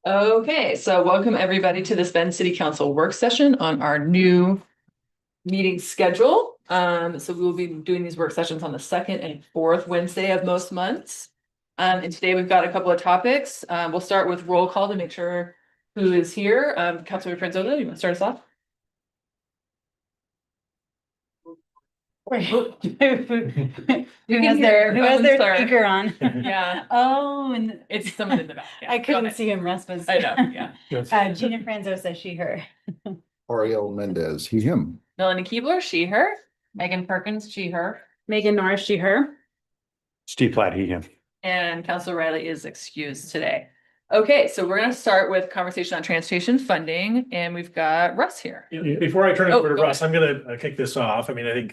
Okay, so welcome everybody to this Bend City Council work session on our new meeting schedule. So we will be doing these work sessions on the second and fourth Wednesday of most months. And today we've got a couple of topics. We'll start with roll call to make sure who is here. Councilor Franzola, you want to start us off? Who has their speaker on? Yeah. Oh, and It's someone in the back. Yeah, I go couldn't ahead. see him. Russ was. I know, yeah. Gina Franzosa, she, her. Ariel Mendez, he, him. Melanie Keebler, she, her. Megan Perkins, she, her. Megan Norris, she, her. Steve Platt, he, him. And Councilor Riley is excused today. Okay, so we're going to start with conversation on transportation funding, and we've got Russ here. Before I turn it over to go Russ, I'm going to kick this off. I mean, I think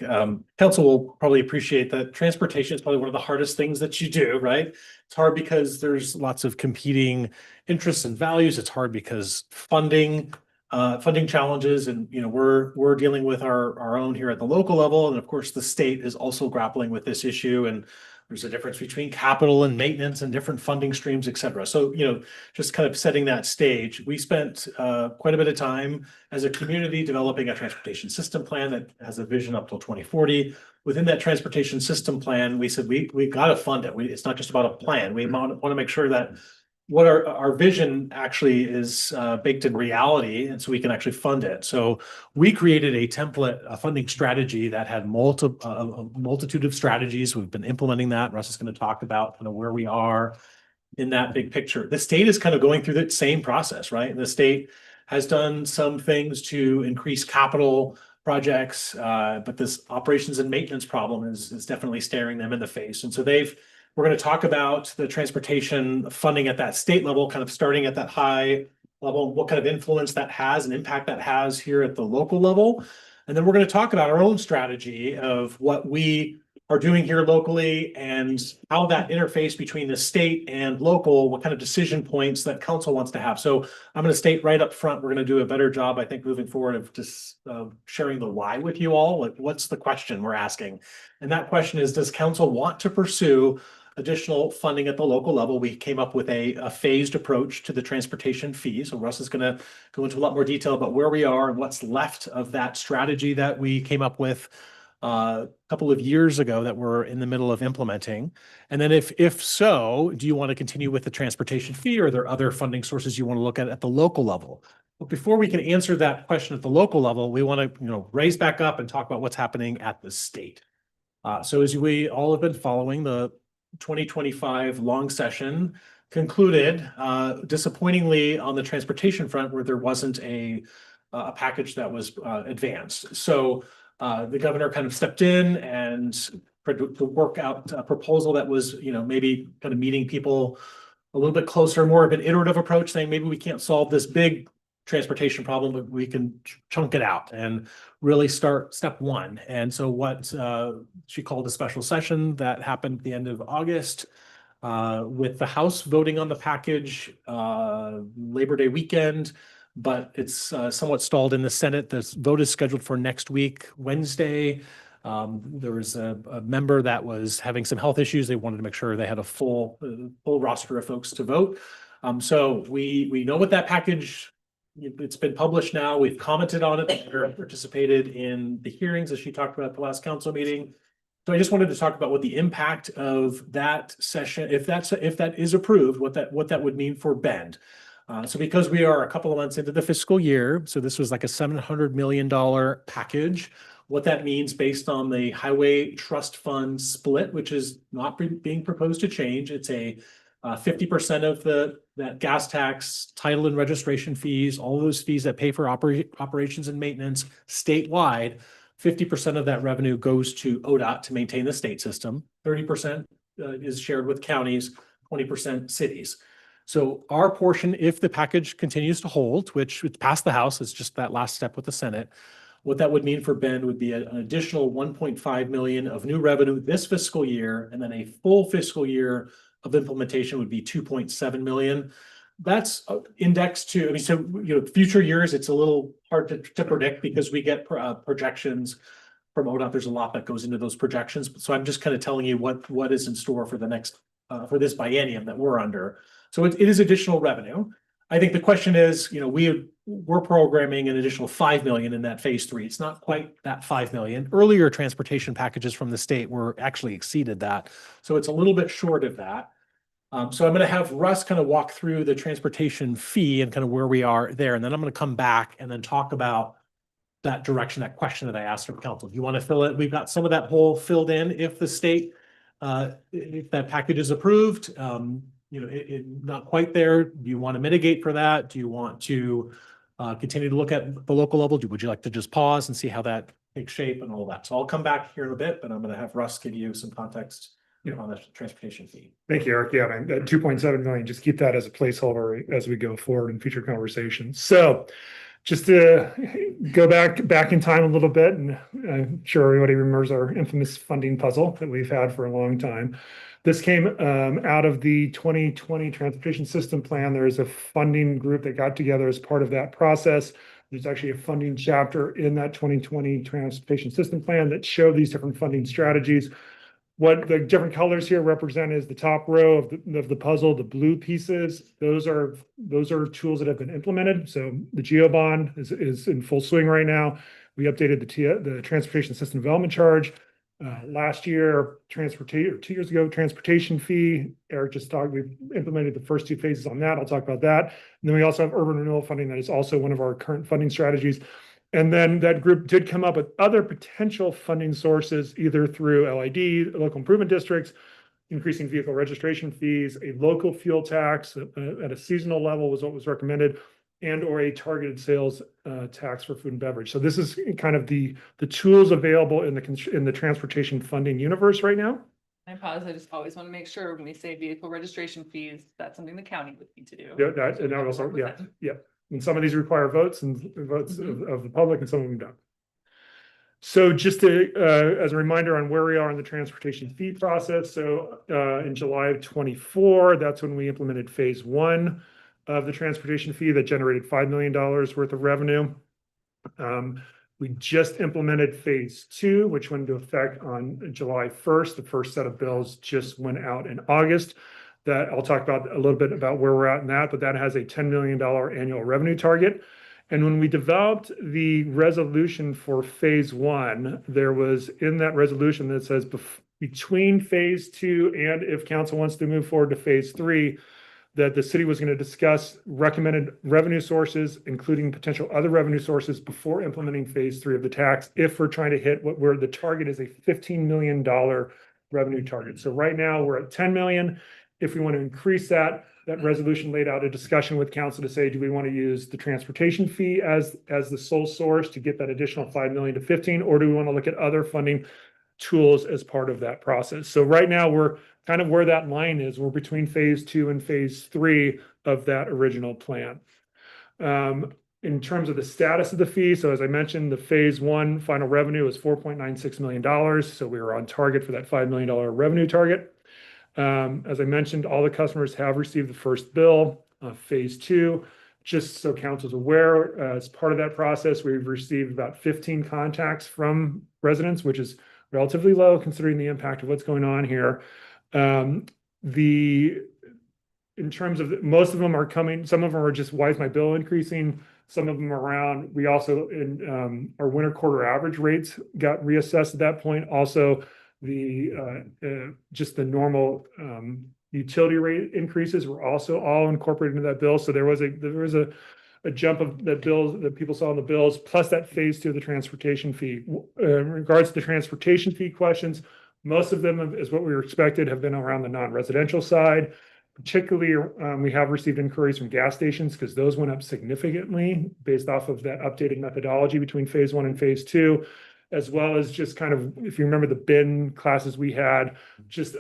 council will probably appreciate that transportation is probably one of the hardest things that you do, right? It's hard because there's lots of competing interests and values. It's hard because funding challenges, and we're dealing with our own here at the local level, and of course the state is also grappling with this issue, and there's a difference between capital and maintenance and different funding streams, et cetera. So, just kind of setting that stage, we spent quite a bit of time as a community developing a transportation system plan that has a vision up till 2040. Within that transportation system plan, we said we got to fund it. It's not just about a plan. We want to make sure that what our vision actually is baked in reality, and so we can actually fund it. So we created a template, a funding strategy that had a multitude of strategies. We've been implementing that. Russ is going to talk about kind of where we are in that big picture. The state is kind of going through the same process, right? The state has done some things to increase capital projects, but this operations and maintenance problem is definitely staring them in the face. And so we're going to talk about the transportation funding at that state level, kind of starting at that high level, what kind of influence that has and impact that has here at the local level. And then we're going to talk about our own strategy of what we are doing here locally and how that interface between the state and local, what kind of decision points that council wants to have. So I'm going to state right up front, we're going to do a better job, I think, moving forward of just sharing the why with you all. Like, what's the question we're asking? And that question is, does council want to pursue additional funding at the local level? We came up with a phased approach to the transportation fee. So Russ is going to go into a lot more detail about where we are and what's left of that strategy that we came up with a couple of years ago that we're in the middle of implementing. And then if so, do you want to continue with the transportation fee, or are there other funding sources you want to look at the local level? But before we can answer that question at the local level, we want to raise back up and talk about what's happening at the state. So as we all have been following, the 2025 long session concluded disappointingly on the transportation front, where there wasn't a package that was advanced. So the governor kind of stepped in and to work out a proposal that was, maybe kind of meeting people a little bit closer, more of an iterative approach, saying maybe we can't solve this big transportation problem, but we can chunk it out and really start step one. And so what she called a special session that happened at the end of August with the House voting on the package Labor Day weekend, but it's somewhat stalled in the Senate. This vote is scheduled for next week, Wednesday. There was a member that was having some health issues. They wanted to make sure they had a full roster of folks to vote. So we know what that package. It's been published now. We've commented on it. We've participated in the hearings, as she talked about at the last council meeting. So I just wanted to talk about what the impact of that session, if that is approved, what that would mean for Bend. So because we are a couple of months into the fiscal year, so this was like a $700 million package. What that means based on the highway trust fund split, which is not being proposed to change. It's a 50% of that gas tax, title and registration fees, all those fees that pay for operations and maintenance statewide. 50% of that revenue goes to ODOT to maintain the state system. 30% is shared with counties, 20% cities. So our portion, if the package continues to hold, which it's passed the House, it's just that last step with the Senate. What that would mean for Bend would be an additional 1.5 million of new revenue this fiscal year, and then a full fiscal year of implementation would be 2.7 million. That's indexed to, future years, it's a little hard to predict because we get projections from ODOT. There's a lot that goes into those projections. So I'm just kind of telling you what is in store for the next, for this biennium that we're under. So it is additional revenue. I think the question is, we're programming an additional 5 million in that phase 3. It's not quite that 5 million. Earlier transportation packages from the state were actually exceeded that. So it's a little bit short of that. So I'm going to have Russ kind of walk through the transportation fee and kind of where we are there. And then I'm going to come back and then talk about that direction, that question that I asked from council. Do you want to fill it? We've got some of that hole filled in if the state, if that package is approved, not quite there. Do you want to mitigate for that? Do you want to continue to look at the local level? Would you like to just pause and see how that takes shape and all that? So I'll come back here in a bit, but I'm going to have Russ give you some context on the transportation fee. Thank you, Eric. Yeah, man, that 2.7 million, just keep that as a placeholder as we go forward in future conversations. So just to go back in time a little bit, and I'm sure everybody remembers our infamous funding puzzle that we've had for a long time. This came out of the 2020 Transportation System Plan. There is a funding group that got together as part of that process. There's actually a funding chapter in that 2020 Transportation System Plan that showed these different funding strategies. What the different colors here represent is the top row of the puzzle, the blue pieces. Those are tools that have been implemented. So the GeoBond is in full swing right now. We updated the Transportation System Development Charge last year. 2 years ago, transportation fee. Eric just talked. We've implemented the first 2 phases on that. I'll talk about that. And then we also have urban renewal funding that is also one of our current funding strategies. And then that group did come up with other potential funding sources, either through LID, local improvement districts, increasing vehicle registration fees, a local fuel tax at a seasonal level was what was recommended, and or a targeted sales tax for food and beverage. So this is kind of the tools available in the transportation funding universe right now. I pause. I just always want to make sure when we say vehicle registration fees, that's something the county would need to do. Yeah, that also, yeah. And some of these require votes of the public, and some of them don't. So just to, as a reminder on where we are in the transportation fee process. So in July of 24, that's when we implemented phase 1 of the transportation fee that generated $5 million worth of revenue. We just implemented phase 2, which went into effect on July 1st. The first set of bills just went out in August. That I'll talk about a little bit about where we're at in that, but that has a $10 million annual revenue target. And when we developed the resolution for phase 1, there was in that resolution that says between phase 2 and if council wants to move forward to phase 3, that the city was going to discuss recommended revenue sources, including potential other revenue sources before implementing phase 3 of the tax, if we're trying to hit where the target is a $15 million revenue target. So right now we're at 10 million. If we want to increase that resolution laid out a discussion with council to say, do we want to use the transportation fee as the sole source to get that additional 5 million to 15, or do we want to look at other funding tools as part of that process? So right now we're kind of where that line is. We're between phase 2 and phase 3 of that original plan. In terms of the status of the fee, so as I mentioned, the phase 1 final revenue is $4.96 million. So we were on target for that $5 million revenue target. As I mentioned, all the customers have received the first bill. Phase 2, just so council's aware, as part of that process, we've received about 15 contacts from residents, which is relatively low considering the impact of what's going on here. In terms of most of them are coming, some of them are just, why is my bill increasing? Some of them around, we also in our winter quarter average rates got reassessed at that point. Also, just the normal utility rate increases were also all incorporated into that bill. So there was a jump of that bills that people saw in the bills, plus that phase 2 of the transportation fee. In regards to the transportation fee questions, most of them, is what we were expected, have been around the non-residential side. Particularly, we have received inquiries from gas stations because those went up significantly based off of that updated methodology between phase 1 and phase 2. As well as just kind of, if you remember the bin classes we had, just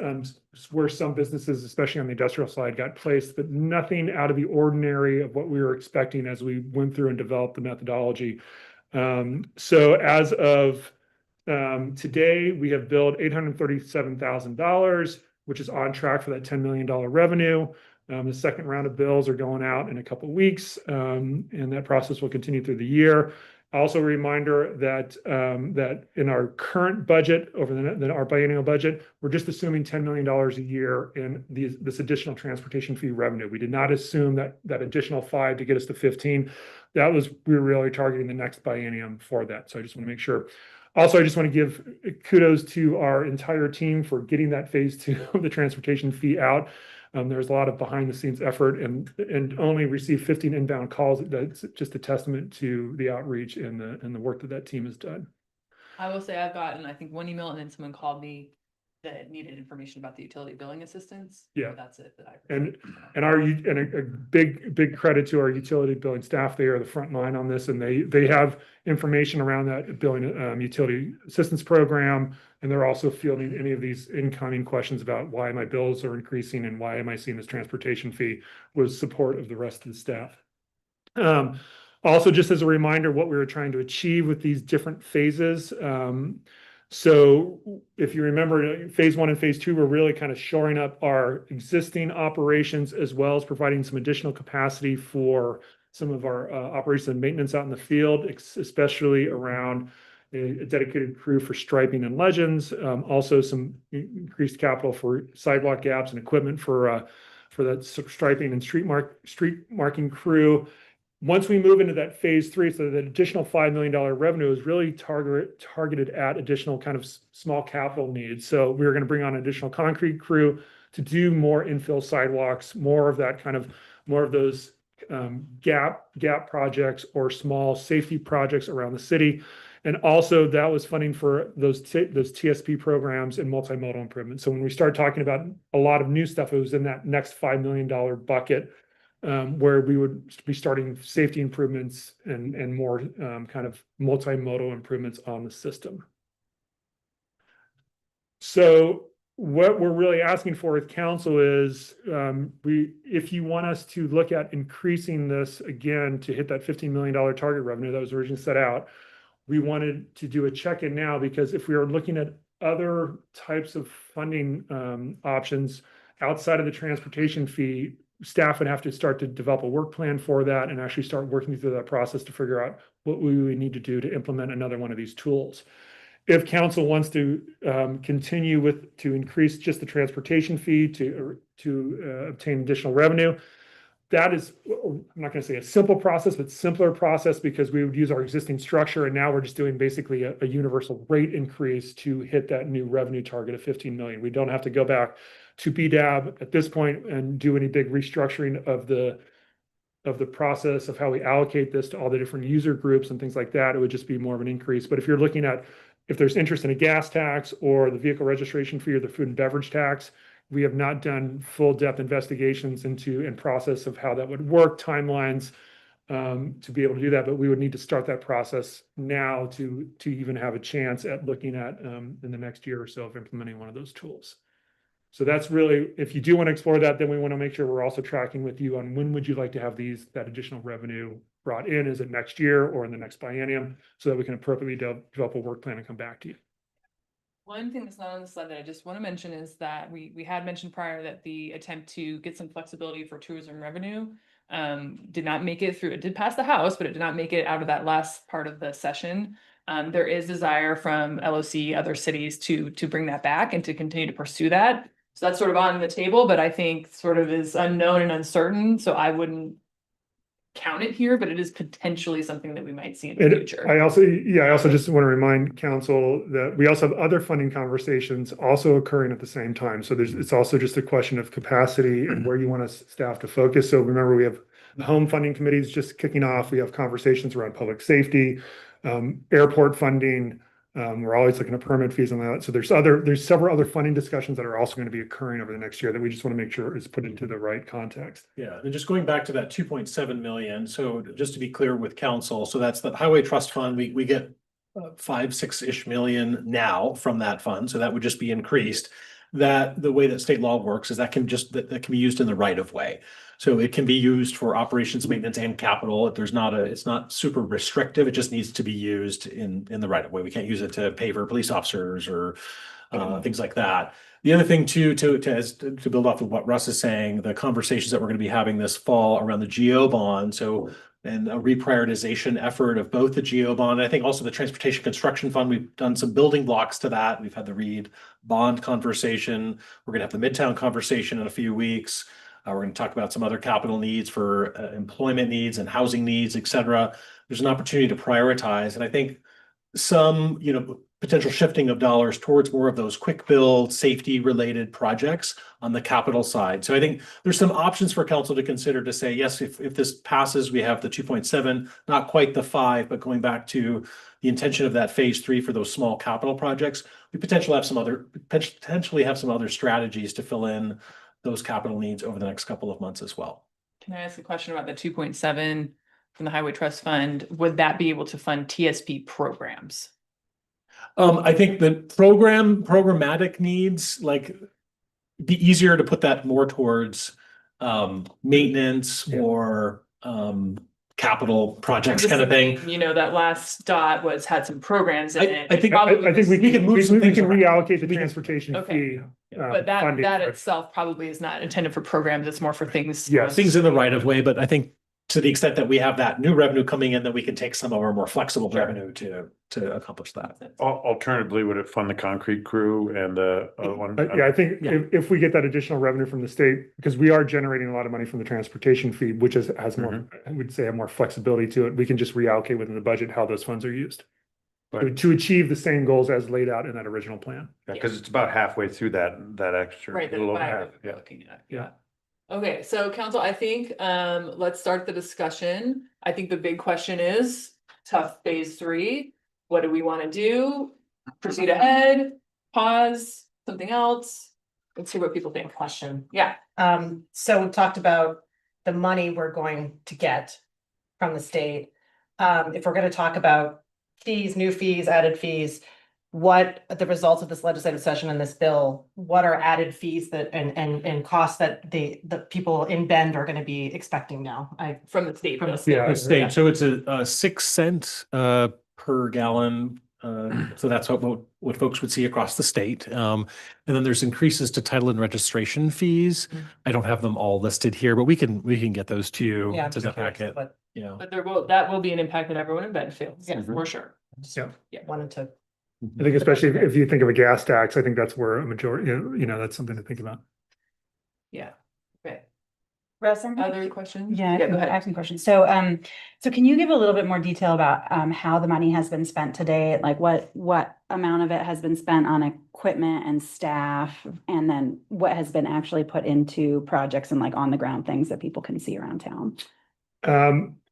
where some businesses, especially on the industrial side, got placed, but nothing out of the ordinary of what we were expecting as we went through and developed the methodology. So as of today, we have billed $837,000, which is on track for that $10 million revenue. The second round of bills are going out in a couple of weeks, and that process will continue through the year. Also a reminder that, that in our current budget over our biennial budget, we're just assuming $10 million a year in this additional transportation fee revenue. We did not assume that additional 5 to get us to 15. We were really targeting the next biennium for that. So I just want to make sure. Also, I just want to give kudos to our entire team for getting that phase 2 of the transportation fee out. There's a lot of behind the scenes effort and only received 15 inbound calls. That's just a testament to the outreach and the work that team has done. I will say I've gotten, I think, one email and then someone called me that needed information about the utility billing assistance. Yeah. That's it that I. And a big credit to our utility billing staff. They are the front line on this, and they have information around that billing utility assistance program. And they're also fielding any of these incoming questions about why my bills are increasing and why am I seeing this transportation fee, with support of the rest of the staff. Also, just as a reminder, what we were trying to achieve with these different phases. So if you remember, phase 1 and phase 2 were really kind of shoring up our existing operations, as well as providing some additional capacity for some of our operations and maintenance out in the field, especially around a dedicated crew for striping and legends. Also some increased capital for sidewalk gaps and equipment for that striping and street marking crew. Once we move into that phase 3, so that additional $5 million revenue is really targeted at additional kind of small capital needs. So we're going to bring on an additional concrete crew to do more infill sidewalks, more of those gap projects or small safety projects around the city. And also that was funding for those TSP programs and multimodal improvements. So when we start talking about a lot of new stuff, it was in that next $5 million bucket. Where we would be starting safety improvements and more kind of multimodal improvements on the system. So what we're really asking for with council is, if you want us to look at increasing this again to hit that $15 million target revenue that was originally set out, we wanted to do a check-in now, because if we are looking at other types of funding options outside of the transportation fee, staff would have to start to develop a work plan for that and actually start working through that process to figure out what we would need to do to implement another one of these tools. If council wants to continue to increase just the transportation fee to obtain additional revenue, that is, I'm not going to say a simple process, but simpler process, because we would use our existing structure, and now we're just doing basically a universal rate increase to hit that new revenue target of 15 million. We don't have to go back to BDAB at this point and do any big restructuring of the process of how we allocate this to all the different user groups and things like that. It would just be more of an increase. But if you're looking at, if there's interest in a gas tax or the vehicle registration fee or the food and beverage tax, we have not done full depth investigations into and process of how that would work, timelines to be able to do that. But we would need to start that process now to even have a chance at looking at in the next year or so of implementing one of those tools. So that's really, if you do want to explore that, then we want to make sure we're also tracking with you on when would you like to have that additional revenue brought in? Is it next year or in the next biennium, so that we can appropriately develop a work plan and come back to you. One thing that's not on the slide that I just want to mention is that we had mentioned prior that the attempt to get some flexibility for tourism revenue did not make it through. It did pass the House, but it did not make it out of that last part of the session. There is desire from LOC, other cities to bring that back and to continue to pursue that. So that's sort of on the table, but I think sort of is unknown and uncertain. So I wouldn't count it here, but it is potentially something that we might see in the future. I also just want to remind council that we also have other funding conversations also occurring at the same time. So it's also just a question of capacity and where you want us staff to focus. So remember, we have the home funding committees just kicking off. We have conversations around public safety, airport funding. We're always looking at permit fees on that. So there's several other funding discussions that are also going to be occurring over the next year that we just want to make sure is put into the right context. Yeah, and just going back to that 2.7 million. So just to be clear with council, so that's the highway trust fund. We get 5-6-ish million now from that fund. So that would just be increased. That the way that state law works is that can be used in the right of way. So it can be used for operations, maintenance, and capital. It's not super restrictive. It just needs to be used in the right of way. We can't use it to pay for police officers or things like that. The other thing too, to build off of what Russ is saying, the conversations that we're going to be having this fall around the GO bond. So and a reprioritization effort of both the GO bond. I think also the Transportation Construction Fund, we've done some building blocks to that. We've had the Reed bond conversation. We're gonna have the Midtown conversation in a few weeks. We're gonna talk about some other capital needs for employment needs and housing needs, et cetera. There's an opportunity to prioritize. And I think some, potential shifting of dollars towards more of those quick build, safety related projects on the capital side. So I think there's some options for council to consider to say, yes, if this passes, we have the 2.7, not quite the 5, but going back to the intention of that phase 3 for those small capital projects, we potentially have some other strategies to fill in those capital needs over the next couple of months as well. Can I ask a question about the 2.7 from the Highway Trust Fund? Would that be able to fund TSP programs? I think the programmatic needs, like, be easier to put that more towards maintenance or capital projects kind of thing. That last dot had some programs in it. I think we can move some things around. reallocate the We can- transportation Okay. fee. But funding. that itself probably is not intended for programs. It's more for things. Yeah, Things in the right of way, but I think to the extent that we have that new revenue coming in, that we can take some of our more flexible revenue to accomplish that. Alternatively, would it fund the concrete crew and the other one? Yeah, I think Yeah. if we get that additional revenue from the state, because we are generating a lot of money from the transportation fee, which has more, I would say, more flexibility to it. We can just reallocate within the budget how those funds are used Right. to achieve the same goals as laid out in that original plan. Because it's about halfway through that extra. Right. A little over that's half, what we're yeah. looking at. Yeah. Okay, so council, I think, let's start the discussion. I think the big question is tough phase 3. What do we want to do? Proceed ahead, pause, something else? Let's see what people think. Question. Yeah, So we talked about the money we're going to get from the state. If we're gonna talk about fees, new fees, added fees, what the results of this legislative session and this bill, what are added fees that and costs that the people in Bend are gonna be expecting now? from the state. From the Yeah. The state, so it's a 6 cent per gallon. So that's what folks would see across the state. And then there's increases to title and registration fees. I don't have them all listed here, but we can get those to you Yeah, I'm to just the curious, packet. but Yeah. But that will be an impact that everyone in Bend feels, Yeah. for sure. Yeah. wanted to. I think especially if you think of a gas tax, I think that's where a majority, that's something to think about. Yeah. Okay. Russ, Other questions? Yeah, Go I ahead. have some questions. So, so can you give a little bit more detail about how the money has been spent today? Like what amount of it has been spent on equipment and staff, and then what has been actually put into projects and like on the ground things that people can see around town?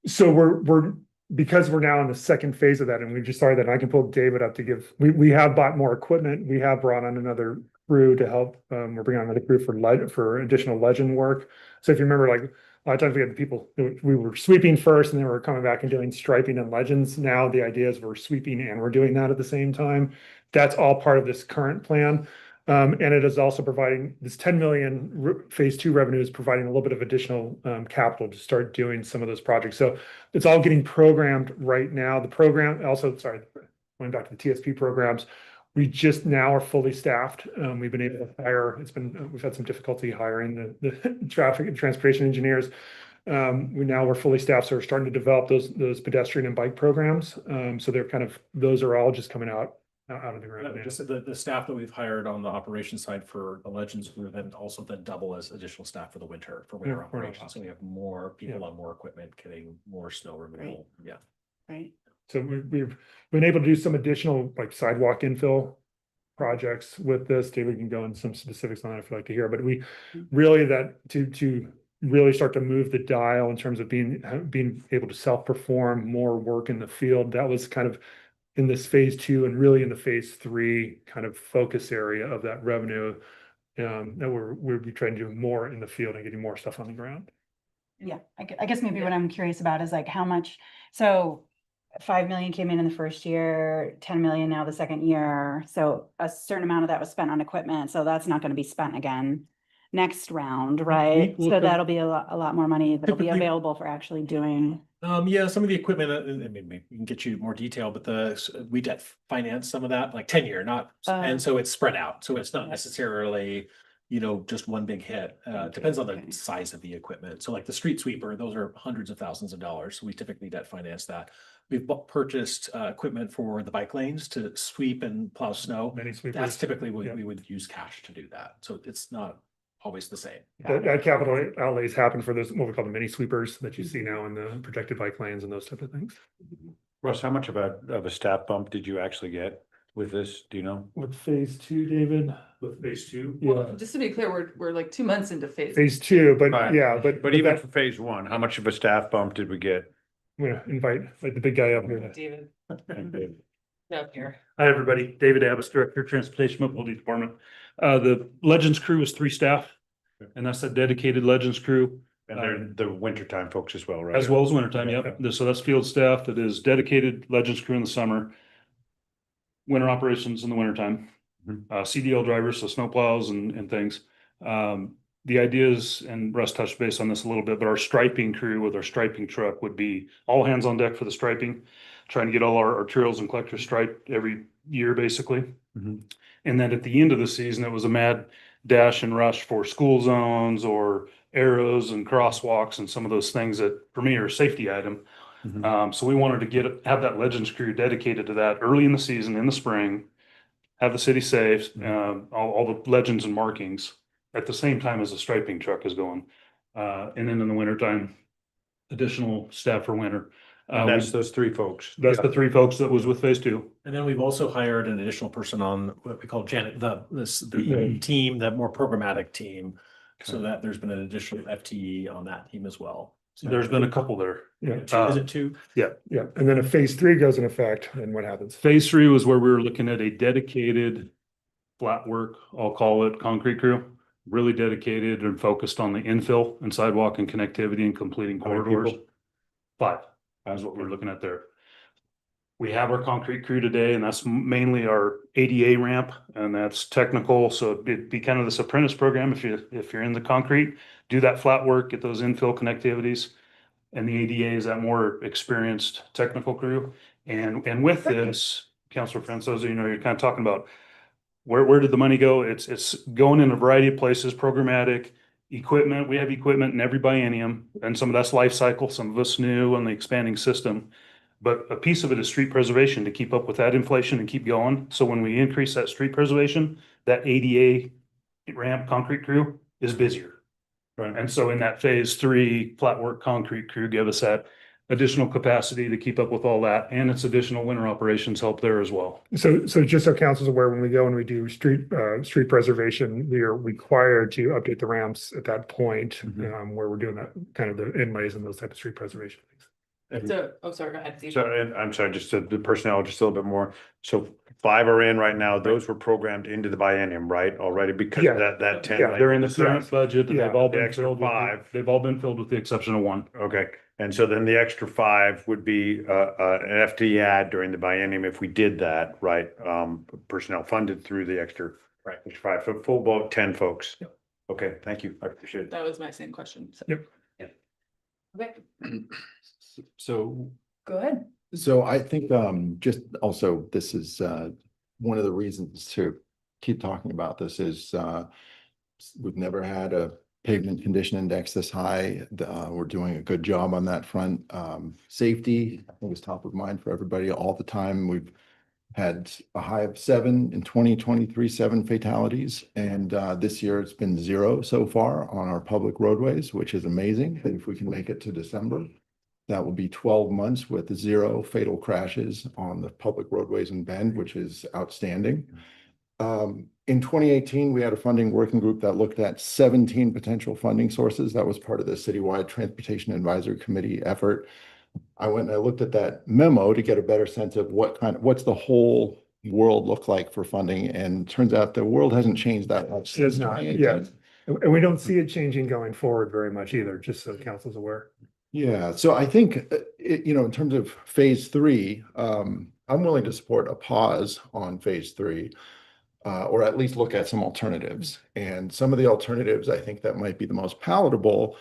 So we're because we're now in the second phase of that, and we just started that, and I can pull David up to give, we have bought more equipment. We have brought on another crew to help. We're bringing on another crew for additional legend work. So if you remember, like a lot of times we had the people, we were sweeping first and then we're coming back and doing striping and legends. Now the idea is we're sweeping and we're doing that at the same time. That's all part of this current plan. And it is also providing this 10 million phase 2 revenue is providing a little bit of additional capital to start doing some of those projects. So it's all getting programmed right now. The program also, sorry, going back to the TSP programs, we just now are fully staffed. We've been able to hire, we've had some difficulty hiring the traffic and transportation engineers. We're fully staffed, so we're starting to develop those pedestrian and bike programs. So those are all just coming out of the ground. Just the staff that we've hired on the operations side for the Legends, we then double as additional staff for the winter Yeah, operations. So we have more people on more equipment, getting more snow removal. Yeah. Right. So we've been able to do some additional like sidewalk infill projects with this. David can go into some specifics on that if you'd like to hear, but we really to really start to move the dial in terms of being able to self-perform more work in the field. That was kind of in this phase 2 and really in the phase 3 kind of focus area of that revenue. That we'll be trying to do more in the field and getting more stuff on the ground. Yeah, I guess maybe what I'm curious about is like how much, so 5 million came in the first year, 10 million now the second year. So a certain amount of that was spent on equipment. So that's not going to be spent again next round, right? will So come- that'll be a lot more money that'll be Typically- available for actually doing. Yeah, some of the equipment, I mean, we can get you more detail, but we debt finance some of that, like 10-year, not, and so it's spread out. So it's not necessarily, just one big hit. Depends on Okay. the size of the equipment. So like the street sweeper, those are hundreds of thousands of dollars. So we typically debt finance that. We've purchased equipment for the bike lanes to sweep and plow snow. Many sweepers. That's typically what Yeah. we would use cash to do that. So it's not always the same. That capital outlays happen for those, what we call the mini sweepers that you see now in the protected bike lanes and those type of things. Russ, how much of a staff bump did you actually get with this? Do you know? With phase two, David? With phase two? Well, just to be clear, we're like 2 months into phase. Phase two, but Right. yeah, But even that, for phase one, how much of a staff bump did we get? I'm gonna invite like the big guy up here. David, up here. Hi, everybody. David Abbas, Director of Transportation Mobility Department. The Legends crew is 3 staff, and that's a dedicated Legends crew, And they're the wintertime folks as well, right? as well as wintertime. Yep. So that's field staff that is dedicated Legends crew in the summer. Winter operations in the wintertime. Mhm. CDL drivers, so snowplows and things. The idea is, and Russ touched base on this a little bit, but our striping crew with our striping truck would be all hands on deck for the striping. Trying to get all our trails and collectors striped every year, basically. Mhm. And then at the end of the season, it was a mad dash and rush for school zones or arrows and crosswalks and some of those things that for me are a safety item. Mhm. So we wanted to have that Legends crew dedicated to that early in the season, in the spring. Have the city safe, all the legends and markings at the same time as the striping truck is going. And then in the wintertime, additional staff for winter. And that's those 3 folks. That's the 3 folks that was with phase 2. And then we've also hired an additional person on what we call the team, that more programmatic team. So that there's been an additional FTE on that team as well. So There's been a couple there. Yeah, Is it 2? yeah. And then if phase three goes in effect, then what happens? Phase 3 was where we were looking at a dedicated flat work, I'll call it, concrete crew. Really dedicated and focused on the infill and sidewalk and connectivity and completing How many corridors. people? 5, that's what we're looking at there. We have our concrete crew today, and that's mainly our ADA ramp, and that's technical, so it'd be kind of this apprentice program if you're in the concrete, do that flat work, get those infill connectivities. And the ADA is that more experienced technical crew. And with this, Councilor Francoso, you're kind of talking about where did the money go? It's going in a variety of places, programmatic, equipment. We have equipment in every biennium, and some of that's life cycle, some of us new on the expanding system. But a piece of it is street preservation to keep up with that inflation and keep going. So when we increase that street preservation, that ADA ramp concrete crew is busier. Right. And so in that phase 3 flat work concrete crew give us that additional capacity to keep up with all that, and its additional winter operations help there as well. So just so council's aware, when we go and we do street preservation, we are required to update the ramps at that point, where we're doing that kind of the inlays and those type of street preservation things. So, sorry, go ahead, Steve. So, and I'm sorry, just the personnel, just a little bit more. So 5 are in right now. Those were programmed into the biennium, right, already because Yeah. that 10. Yeah, They're in the current budget, and Yeah, they've all the been extra filled with, 5. they've all been filled with the exception of 1. Okay, and so then the extra 5 would be an FTE add during the biennium if we did that, right? Personnel funded through the extra. Right. Extra 5, so full boat, 10 folks. Okay, thank you. I appreciate it. That was my same question. So. Yep. Yeah. Okay, So, go ahead. so I think, just also, this is, one of the reasons to keep talking about this is, we've never had a pavement condition index this high. We're doing a good job on that front. Safety, I think, is top of mind for everybody all the time. We've had a high of 7 in 2023, 7 fatalities. And this year it's been 0 so far on our public roadways, which is amazing. And if we can make it to December, that will be 12 months with 0 fatal crashes on the public roadways in Bend, which is outstanding. In 2018, we had a funding working group that looked at 17 potential funding sources. That was part of the citywide Transportation Advisory Committee effort. I went and I looked at that memo to get a better sense of what's the whole world look like for funding, and turns out the world hasn't changed that much. It has since not, 2018. yeah. And we don't see it changing going forward very much either, just so council's aware. Yeah, so I think, in terms of phase 3, I'm willing to support a pause on phase 3. Or at least look at some alternatives. And some of the alternatives I think that might be the most palatable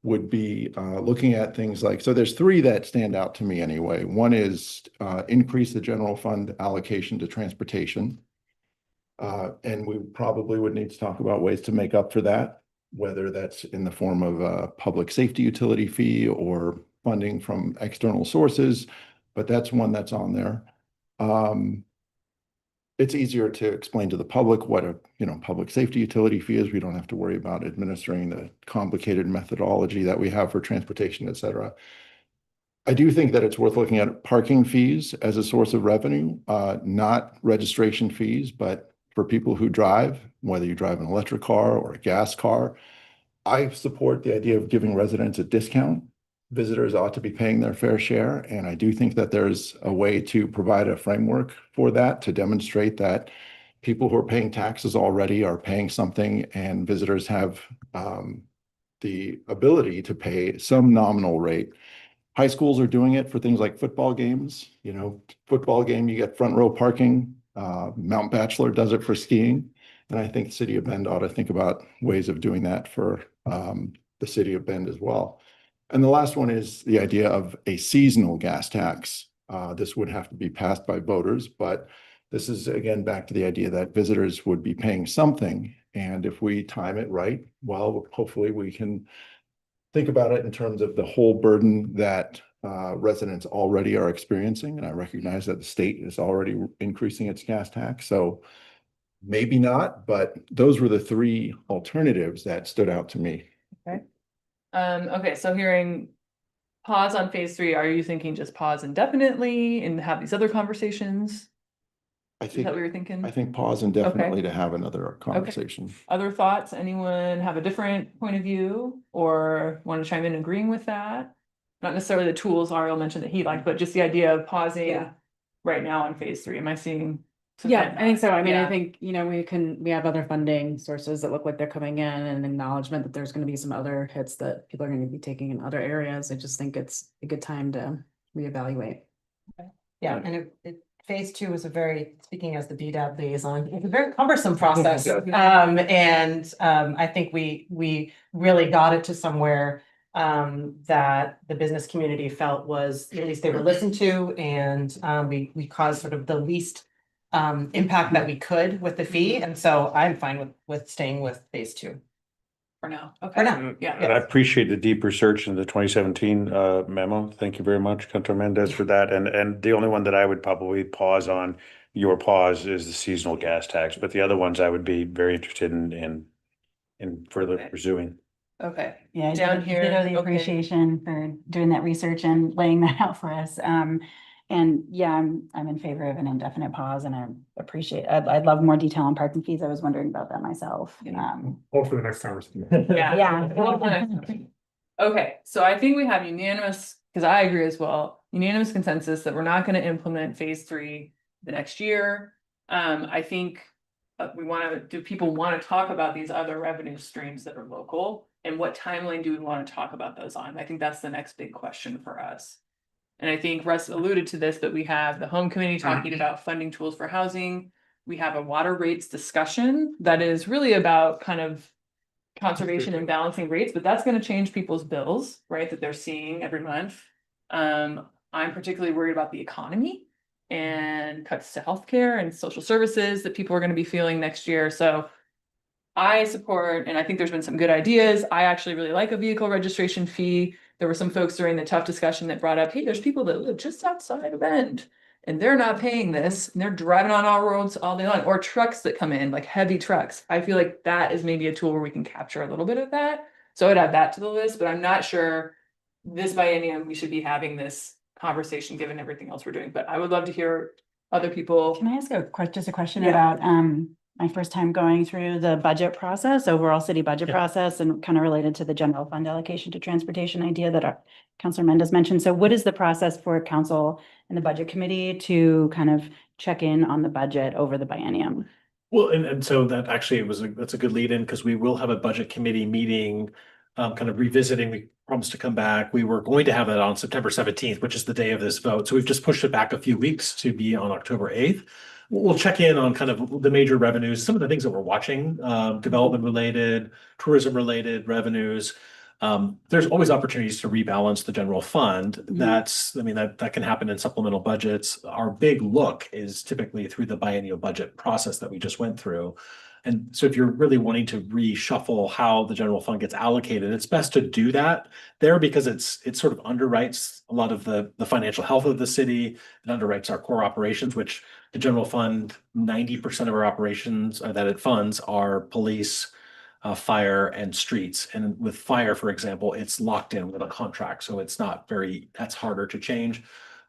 would be looking at things like, so there's 3 that stand out to me anyway. One is increase the general fund allocation to transportation. And we probably would need to talk about ways to make up for that, whether that's in the form of a public safety utility fee or funding from external sources, but that's one that's on there. It's easier to explain to the public what a, public safety utility fee is. We don't have to worry about administering the complicated methodology that we have for transportation, et cetera. I do think that it's worth looking at parking fees as a source of revenue, not registration fees, but for people who drive, whether you drive an electric car or a gas car. I support the idea of giving residents a discount. Visitors ought to be paying their fair share. And I do think that there's a way to provide a framework for that to demonstrate that people who are paying taxes already are paying something, and visitors have the ability to pay some nominal rate. High schools are doing it for things like football games. Football game, you get front row parking. Mount Bachelor does it for skiing. And I think the city of Bend ought to think about ways of doing that for the city of Bend as well. And the last one is the idea of a seasonal gas tax. This would have to be passed by voters, but this is again back to the idea that visitors would be paying something. And if we time it right, well, hopefully we can think about it in terms of the whole burden that residents already are experiencing. And I recognize that the state is already increasing its gas tax. So maybe not, but those were the three alternatives that stood out to me. Okay, so hearing pause on phase 3, are you thinking just pause indefinitely and have these other conversations? I Is think, that what you're thinking? I think pause indefinitely to have another conversation. Other thoughts? Anyone have a different point of view or want to chime in agreeing with that? Not necessarily the tools Ariel mentioned that he liked, but just the idea of pausing Yeah. right now on phase 3. Am I seeing? some Yeah, kind I think so. I mean, Yeah. I think, we have other funding sources that look like they're coming in, and acknowledgement that there's gonna be some other hits that people are gonna be taking in other areas. I just think it's a good time to reevaluate. Yeah, and phase 2 is speaking as the BDAB liaison, it's a very cumbersome process. I think we really got it to somewhere that the business community felt was, at least they were listened to, and we caused sort of the least impact that we could with the fee. And so I'm fine with staying with phase 2. For now. For Okay. now. Yeah. And I appreciate the deep research in the 2017 memo. Thank you very much, Councilor Mendez, for that. And the only one that I would probably pause on your pause is the seasonal gas tax, but the other ones I would be very interested in further Okay. pursuing. Okay. Yeah, Down here, ditto the okay. appreciation for doing that research and laying that out for us. And yeah, I'm in favor of an indefinite pause, and I appreciate, I'd love more detail on parking fees. I was wondering about that myself. Hold for the next conversation. Yeah. Okay, so I think we have unanimous, because I agree as well, unanimous consensus that we're not going to implement phase 3 the next year. I think do people want to talk about these other revenue streams that are local? And what timeline do we want to talk about those on? I think that's the next big question for us. And I think Russ alluded to this, but we have the home committee talking about funding tools for housing. We have a water rates discussion that is really about kind of conservation and balancing rates, but that's going to change people's bills, right? That they're seeing every month. I'm particularly worried about the economy and cuts to healthcare and social services that people are going to be feeling next year. So I support, and I think there's been some good ideas. I actually really like a vehicle registration fee. There were some folks during the tough discussion that brought up, hey, there's people that live just outside of Bend and they're not paying this and they're driving on our roads all day long, or trucks that come in, like heavy trucks. I feel like that is maybe a tool where we can capture a little bit of that. So I'd add that to the list, but I'm not sure this biennium we should be having this conversation given everything else we're doing, but I would love to hear other people. Can I ask just a question Yeah. about my first time going through the budget process, overall city budget Yeah. process, and kind of related to the general fund allocation to transportation idea that our Councilor Mendez mentioned. So what is the process for council and the budget committee to kind of check in on the budget over the biennium? Well, and so that actually that's a good lead in, because we will have a budget committee meeting, kind of revisiting. We promised to come back. We were going to have that on September 17th, which is the day of this vote. So we've just pushed it back a few weeks to be on October 8th. We'll check in on kind of the major revenues, some of the things that we're watching, development related, tourism related revenues. There's always opportunities to rebalance the general fund. Mhm. That can happen in supplemental budgets. Our big look is typically through the biennial budget process that we just went through. And so if you're really wanting to reshuffle how the general fund gets allocated, it's best to do that there because it sort of underwrites a lot of the financial health of the city. It underwrites our core operations, which the general fund, 90% of our operations that it funds are police, fire and streets. And with fire, for example, it's locked in with a contract. So that's harder to change.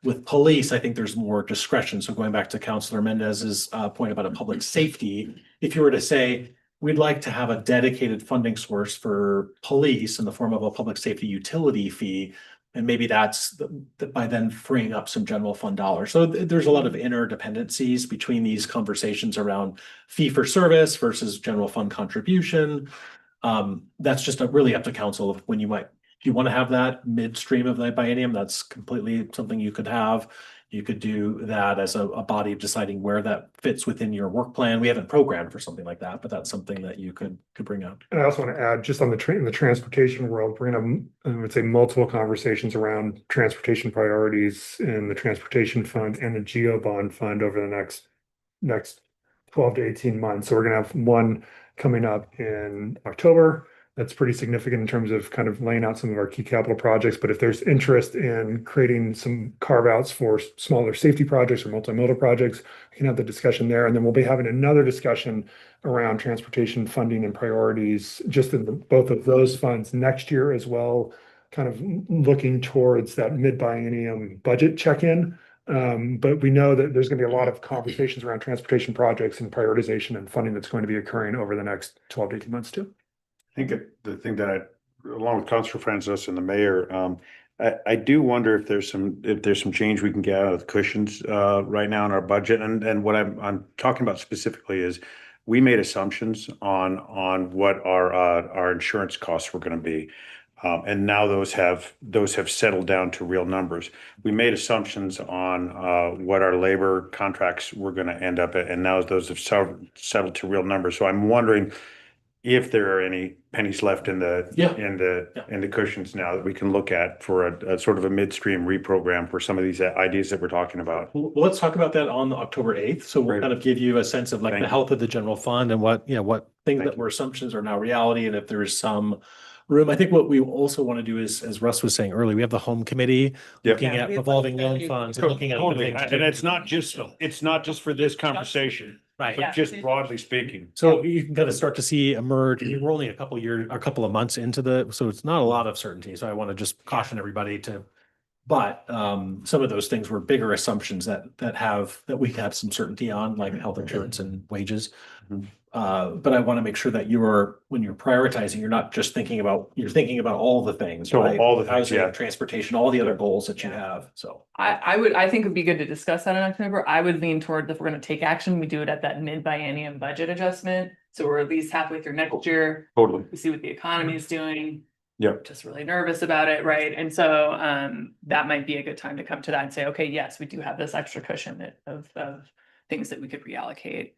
With police, I think there's more discretion. So going back to Councilor Mendez's point about a public safety, if you were to say, we'd like to have a dedicated funding source for police in the form of a public safety utility fee, and maybe that's by then freeing up some general fund dollars. So there's a lot of interdependencies between these conversations around fee for service versus general fund contribution. That's just really up to council of when if you want to have that midstream of the biennium, that's completely something you could have. You could do that as a body of deciding where that fits within your work plan. We haven't programmed for something like that, but that's something that you could bring up. And I also want to add, just on in the transportation world, we're gonna have, I would say, multiple conversations around transportation priorities in the transportation fund and the GEO bond fund over the next 12 to 18 months. So we're gonna have one coming up in October. That's pretty significant in terms of kind of laying out some of our key capital projects. But if there's interest in creating some carve outs for smaller safety projects or multimodal projects, we can have the discussion there. And then we'll be having another discussion around transportation funding and priorities just in both of those funds next year as well, kind of looking towards that mid-biennium budget check-in. But we know that there's going to be a lot of conversations around transportation projects and prioritization and funding that's going to be occurring over the next 12 to 18 months too. I think the thing that along with Councilor Francis and the mayor, I do wonder if there's some change we can get out of the cushions right now in our budget. And what I'm talking about specifically is we made assumptions on what our insurance costs were going to be. And now those have settled down to real numbers. We made assumptions on what our labor contracts were going to end up at, and now those have settled to real numbers. So I'm wondering if there are any pennies left in the cushions now that we can look at for a sort of a midstream reprogram for some of these ideas that we're talking about. Well, let's talk about that on October 8th. So we'll kind of give you a sense of like the health of the general fund and what things that were assumptions are now reality. And if there is some room, I think what we also want to do is, as Russ was saying earlier, we have the home committee looking at revolving loan funds and looking at. Totally. And it's not just for this conversation. Right. But just broadly speaking. So you can kind of start to see emerge. We're only a couple of months into so it's not a lot of certainty. So I want to just caution everybody but some of those things were bigger assumptions that we have some certainty on, like health insurance and wages. But I want to make sure that when you're prioritizing, you're not just thinking about all the things, So right? all the things, Housing, transportation, all the other goals that you have. So I think it'd be good to discuss that in October. I would lean toward if we're gonna take action, we do it at that mid-biennium budget adjustment. So we're at least halfway through next year. Totally. We see what the economy is doing. Yep. Just really nervous about it, right? And so that might be a good time to come to that and say, okay, yes, we do have this extra cushion of things that we could reallocate.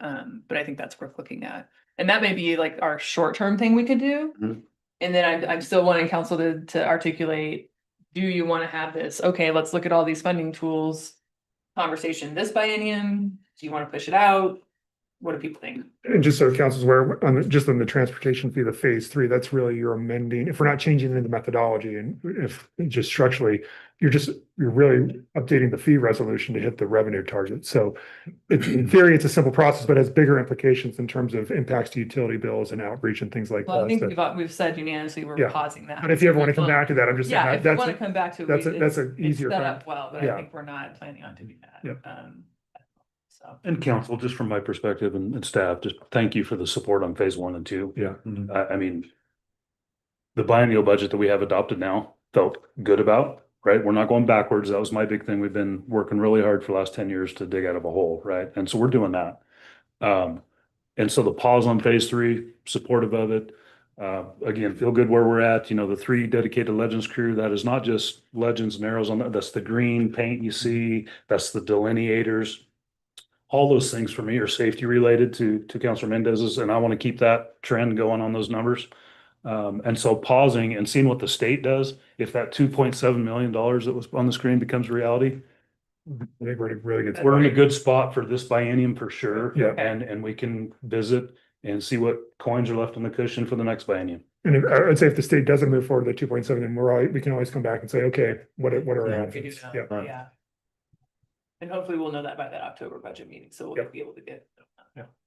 But I think that's worth looking at. And that may be like our short-term thing we could do. Mhm. And then I'm still wanting council to articulate, do you want to have this? Okay, let's look at all these funding tools conversation this biennium. Do you want to push it out? What do people think? And just so council's aware, on the transportation fee, the phase 3, that's really you're amending, if we're not changing the methodology and if just structurally, you're really updating the fee resolution to hit the revenue target. So in theory, it's a simple process, but has bigger implications in terms of impacts to utility bills and outreach and things like Well, I think that. we've said unanimously, we're Yeah. pausing that. But if you ever want to come back to that, I'm just saying Yeah, if that we want to that's, come back to it. that's an it's easier. set thing. up well, but I Yeah. think we're not planning on doing that. Yep. So. And council, just from my perspective and staff, just thank you for the support on phase 1 and 2. Yeah. I mean, the biennial budget that we have adopted now felt good about, right? We're not going backwards. That was my big thing. We've been working really hard for the last 10 years to dig out of a hole, right? And so we're doing that. And so the pause on phase 3, supportive of it. Again, feel good where we're at. The 3 dedicated Legends crew, that is not just legends and arrows on that. That's the green paint you see. That's the delineators. All those things for me are safety related to Councilor Mendez's, and I want to keep that trend going on those numbers. And so pausing and seeing what the state does, if that $2.7 million that was on the screen becomes reality, I think we're in a really good. we're in a good spot for this biennium for sure. Yeah. And we can visit and see what coins are left in the cushion for the next biennium. And I'd say if the state doesn't move forward with 2.7, then we can always come back and say, okay, what are our Yeah, we can do options? that. Yeah. Right. Yeah. And hopefully we'll know that by that October budget meeting, so we'll Yep. be able to get.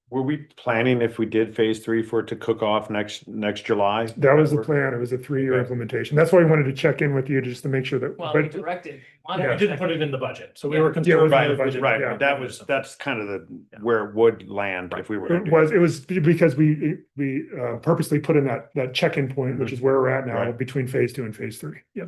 Were we planning if we did phase 3 for it to cook off next July? That was the plan. It was a 3-year Okay. implementation. That's why we wanted to check in with you just to make sure that. Well, we but- directed. Yeah. We didn't put it in the budget, so we Yeah. were Yeah, concerned. it was Right, in the budget, right, yeah. but that's kind of where it would land if we were. It was because we purposely put in that check-in point, which is where we're at now Right. between phase 2 and phase 3. Yeah.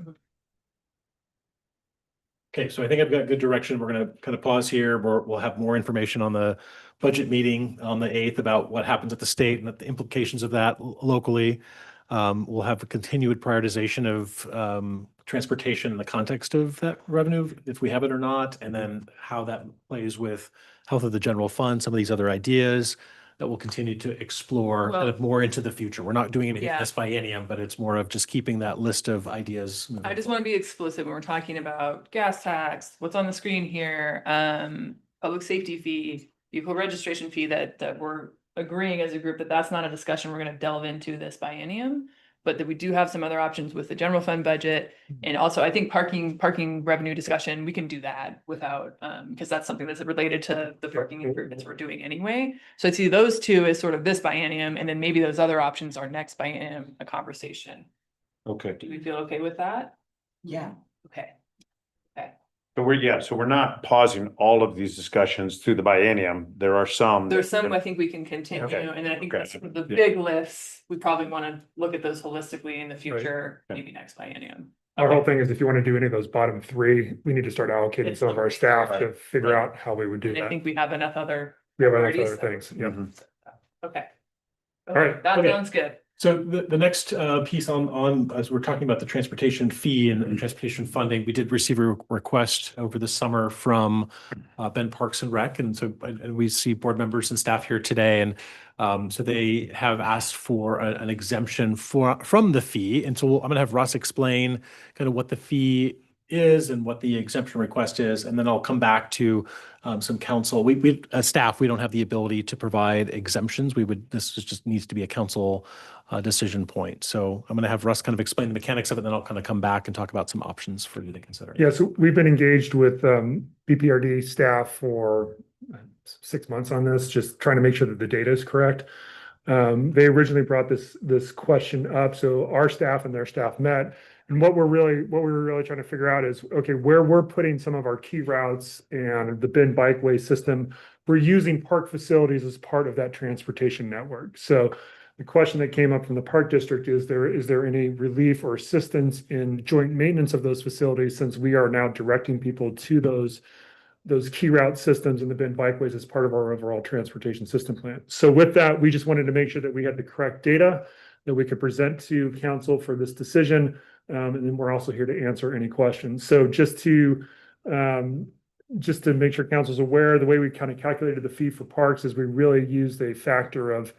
Okay, so I think I've got good direction. We're gonna kind of pause here. We'll have more information on the budget meeting on the 8th about what happens at the state and the implications of that locally. We'll have a continued prioritization of transportation in the context of that revenue, if we have it or not, and then how that plays with health of the general fund, some of these other ideas that we'll continue to explore kind of more into the future. We're not doing anything Yeah. this biennium, but it's more of just keeping that list of ideas. moving I just forward. want to be explicit when we're talking about gas tax, what's on the screen here, public safety fee, vehicle registration fee, that we're agreeing as a group that that's not a discussion we're gonna delve into this biennium. But that we do have some other options with the general fund budget. And also, I think parking revenue discussion, we can do that without, because that's something that's related to the parking improvements we're doing anyway. So I see those two as sort of this biennium, and then maybe those other options are next biennium, a conversation. Okay, Do we feel okay with that? Yeah. Okay. so we're not pausing all of these discussions through the biennium. There are some. There's that- some I think we can continue, Okay. and then I think Okay. some of the Yeah. big lifts, we probably want to look at those holistically in the future, Okay. maybe next biennium. Our whole thing is if you want to do any of those bottom 3, we need to start allocating It's some of our something. staff to figure Right. out how we would do And I that. think we have enough other, We have other priorities, things. Yeah. Mhm. okay. All right, That okay. sounds good. So the next piece on, as we're talking about the transportation fee and transportation funding, we did receive a request over the summer from Ben Parks and Rec. And so, and we see board members and staff here today. And so they have asked for an exemption from the fee. And so I'm gonna have Russ explain kind of what the fee is and what the exemption request is. And then I'll come back to some council. We as staff, we don't have the ability to provide exemptions. This just needs to be a council decision point. So I'm going to have Russ kind of explain the mechanics of it, then I'll kind of come back and talk about some options for you to consider. Yeah, so we've been engaged with BPRD staff for 6 months on this, just trying to make sure that the data is correct. They originally brought this question up, so our staff and their staff met. And what we were really trying to figure out is, okay, where we're putting some of our key routes and the bin bikeway system, we're using park facilities as part of that transportation network. So the question that came up from the park district is there any relief or assistance in joint maintenance of those facilities, since we are now directing people to those key route systems and the bin bikeways as part of our overall transportation system plan. So with that, we just wanted to make sure that we had the correct data that we could present to council for this decision. And then we're also here to answer any questions. So just to make sure council's aware, the way we kind of calculated the fee for parks is we really used a factor of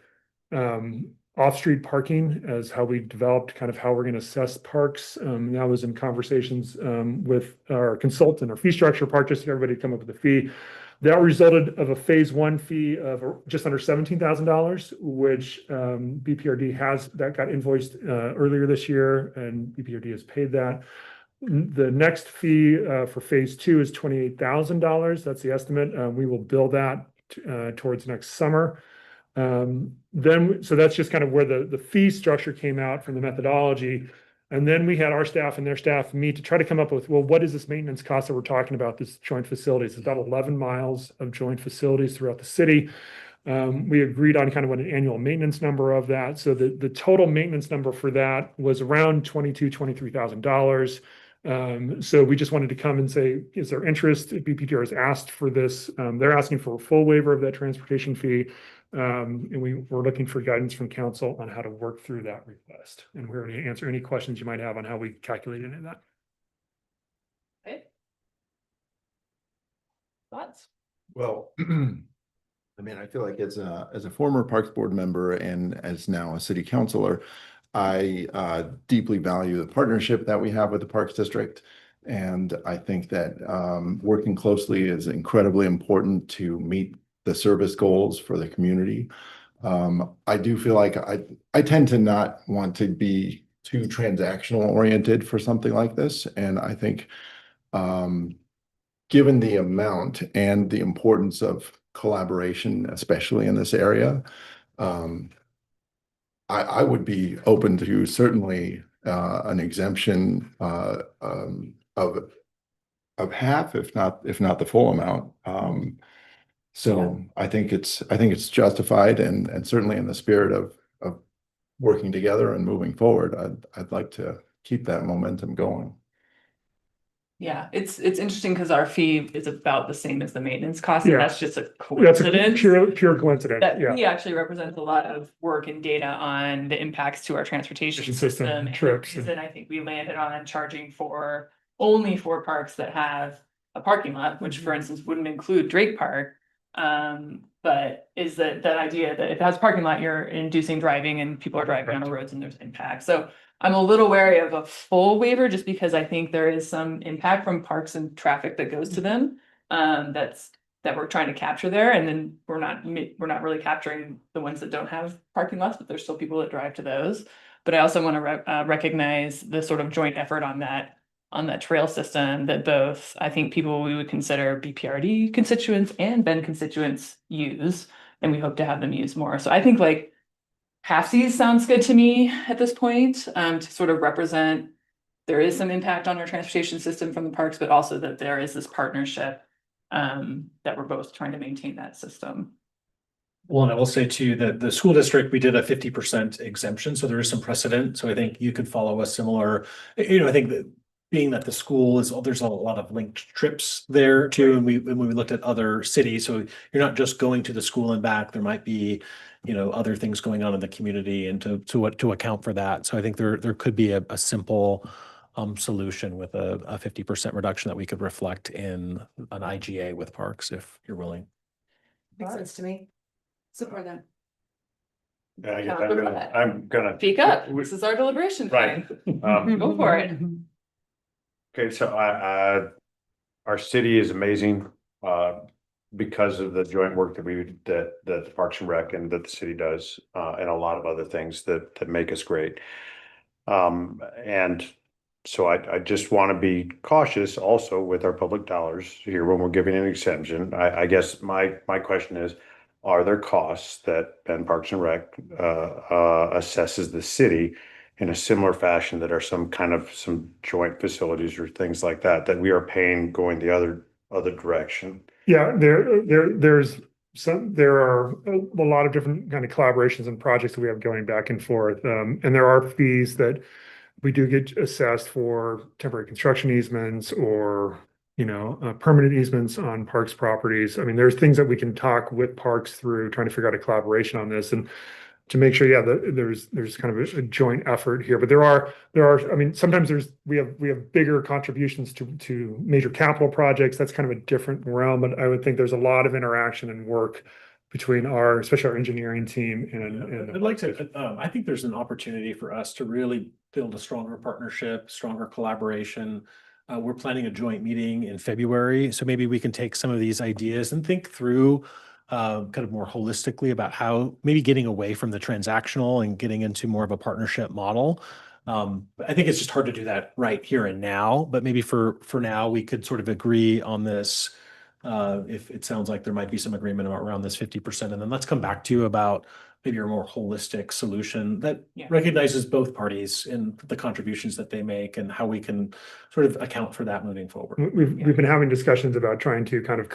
off-street parking as how we developed kind of how we're going to assess parks. And that was in conversations with our consultant, our fee structure, park district, everybody to come up with a fee. That resulted of a phase 1 fee of just under $17,000, which BPRD that got invoiced earlier this year, and BPRD has paid that. The next fee for phase 2 is $28,000. That's the estimate. We will bill that towards next summer. So that's just kind of where the fee structure came out from the methodology. And then we had our staff and their staff meet to try to come up with, well, what is this maintenance cost that we're talking about, this joint facilities? It's about 11 miles of joint facilities throughout the city. We agreed on kind of what an annual maintenance number of that. So the total maintenance number for that was around $23,000. So we just wanted to come and say, is there interest? BPTR has asked for this. They're asking for a full waiver of that transportation fee. And we're looking for guidance from council on how to work through that request. And we're going to answer any questions you might have on how we calculate any of that. Okay. Thoughts? Well, I mean, I feel like as a former Parks Board member and as now a city councilor, I deeply value the partnership that we have with the Parks District. And I think that working closely is incredibly important to meet the service goals for the community. I do feel like I tend to not want to be too transactional oriented for something like this. And I think given the amount and the importance of collaboration, especially in this area, I would be open to certainly an exemption of half, if not the full amount. So I think it's justified and certainly in the spirit of working together and moving forward. I'd like to keep that momentum going. Yeah, it's interesting because our fee is about the same as the maintenance cost, and Yeah. that's just a That's a coincidence. pure coincidence, That yeah. he actually represents a lot of work and data on the impacts to our transportation System, system. trips. And I think we landed on charging for only for parks that have a parking lot, which for instance wouldn't include Drake Park. But is that idea that if it has a parking lot, you're inducing driving and people are driving on the roads and there's impact. So I'm a little wary of a full waiver just because I think there is some impact from parks and traffic that goes to them. That we're trying to capture there, and then we're not really capturing the ones that don't have parking lots, but there's still people that drive to those. But I also want to recognize the sort of joint effort on that trail system that both I think people we would consider BPRD constituents and Bend constituents use, and we hope to have them use more. So I think like half-seas sounds good to me at this point, to sort of represent there is some impact on our transportation system from the parks, but also that there is this partnership that we're both trying to maintain that system. Well, and I will say too that the school district, we did a 50% exemption, so there is some precedent. So I think you could follow a similar, I think that being that the school is, there's a lot of linked trips there too. And when we looked at other cities, so you're not just going to the school and back, there might be, other things going on in the community and to account for that. So I think there could be a simple solution with a 50% reduction that we could reflect in an IGA with parks if you're willing. Makes sense to me. Support that. Yeah, I guess I'm gonna. Speak up, this is our deliberation Right. time. Go for it. Okay, so our city is amazing, because of the joint work that the Parks and Rec and that the city does, and a lot of other things that make us great. And so I just want to be cautious also with our public dollars here when we're giving an exemption. I guess my question is, are there costs that Bend Parks and Rec assesses the city in a similar fashion that are some joint facilities or things like that we are paying going the other direction? Yeah, there are a lot of different kind of collaborations and projects that we have going back and forth. And there are fees that we do get assessed for temporary construction easements or, permanent easements on parks properties. I mean, there's things that we can talk with parks through trying to figure out a collaboration on this and to make sure, there's kind of a joint effort here. But there are, I mean, sometimes we have bigger contributions to major capital projects. That's kind of a different realm, but I would think there's a lot of interaction and work between especially our engineering team and I'd like to, I think there's an opportunity for us to really build a stronger partnership, stronger collaboration. We're planning a joint meeting in February, so maybe we can take some of these ideas and think through kind of more holistically about how maybe getting away from the transactional and getting into more of a partnership model. I think it's just hard to do that right here and now, but maybe for now, we could sort of agree on this. If it sounds like there might be some agreement around this 50%, and then let's come back to you about maybe a more holistic solution that recognizes both parties and the contributions that they make and how we can sort of account for that moving forward. We've been having discussions about trying to kind of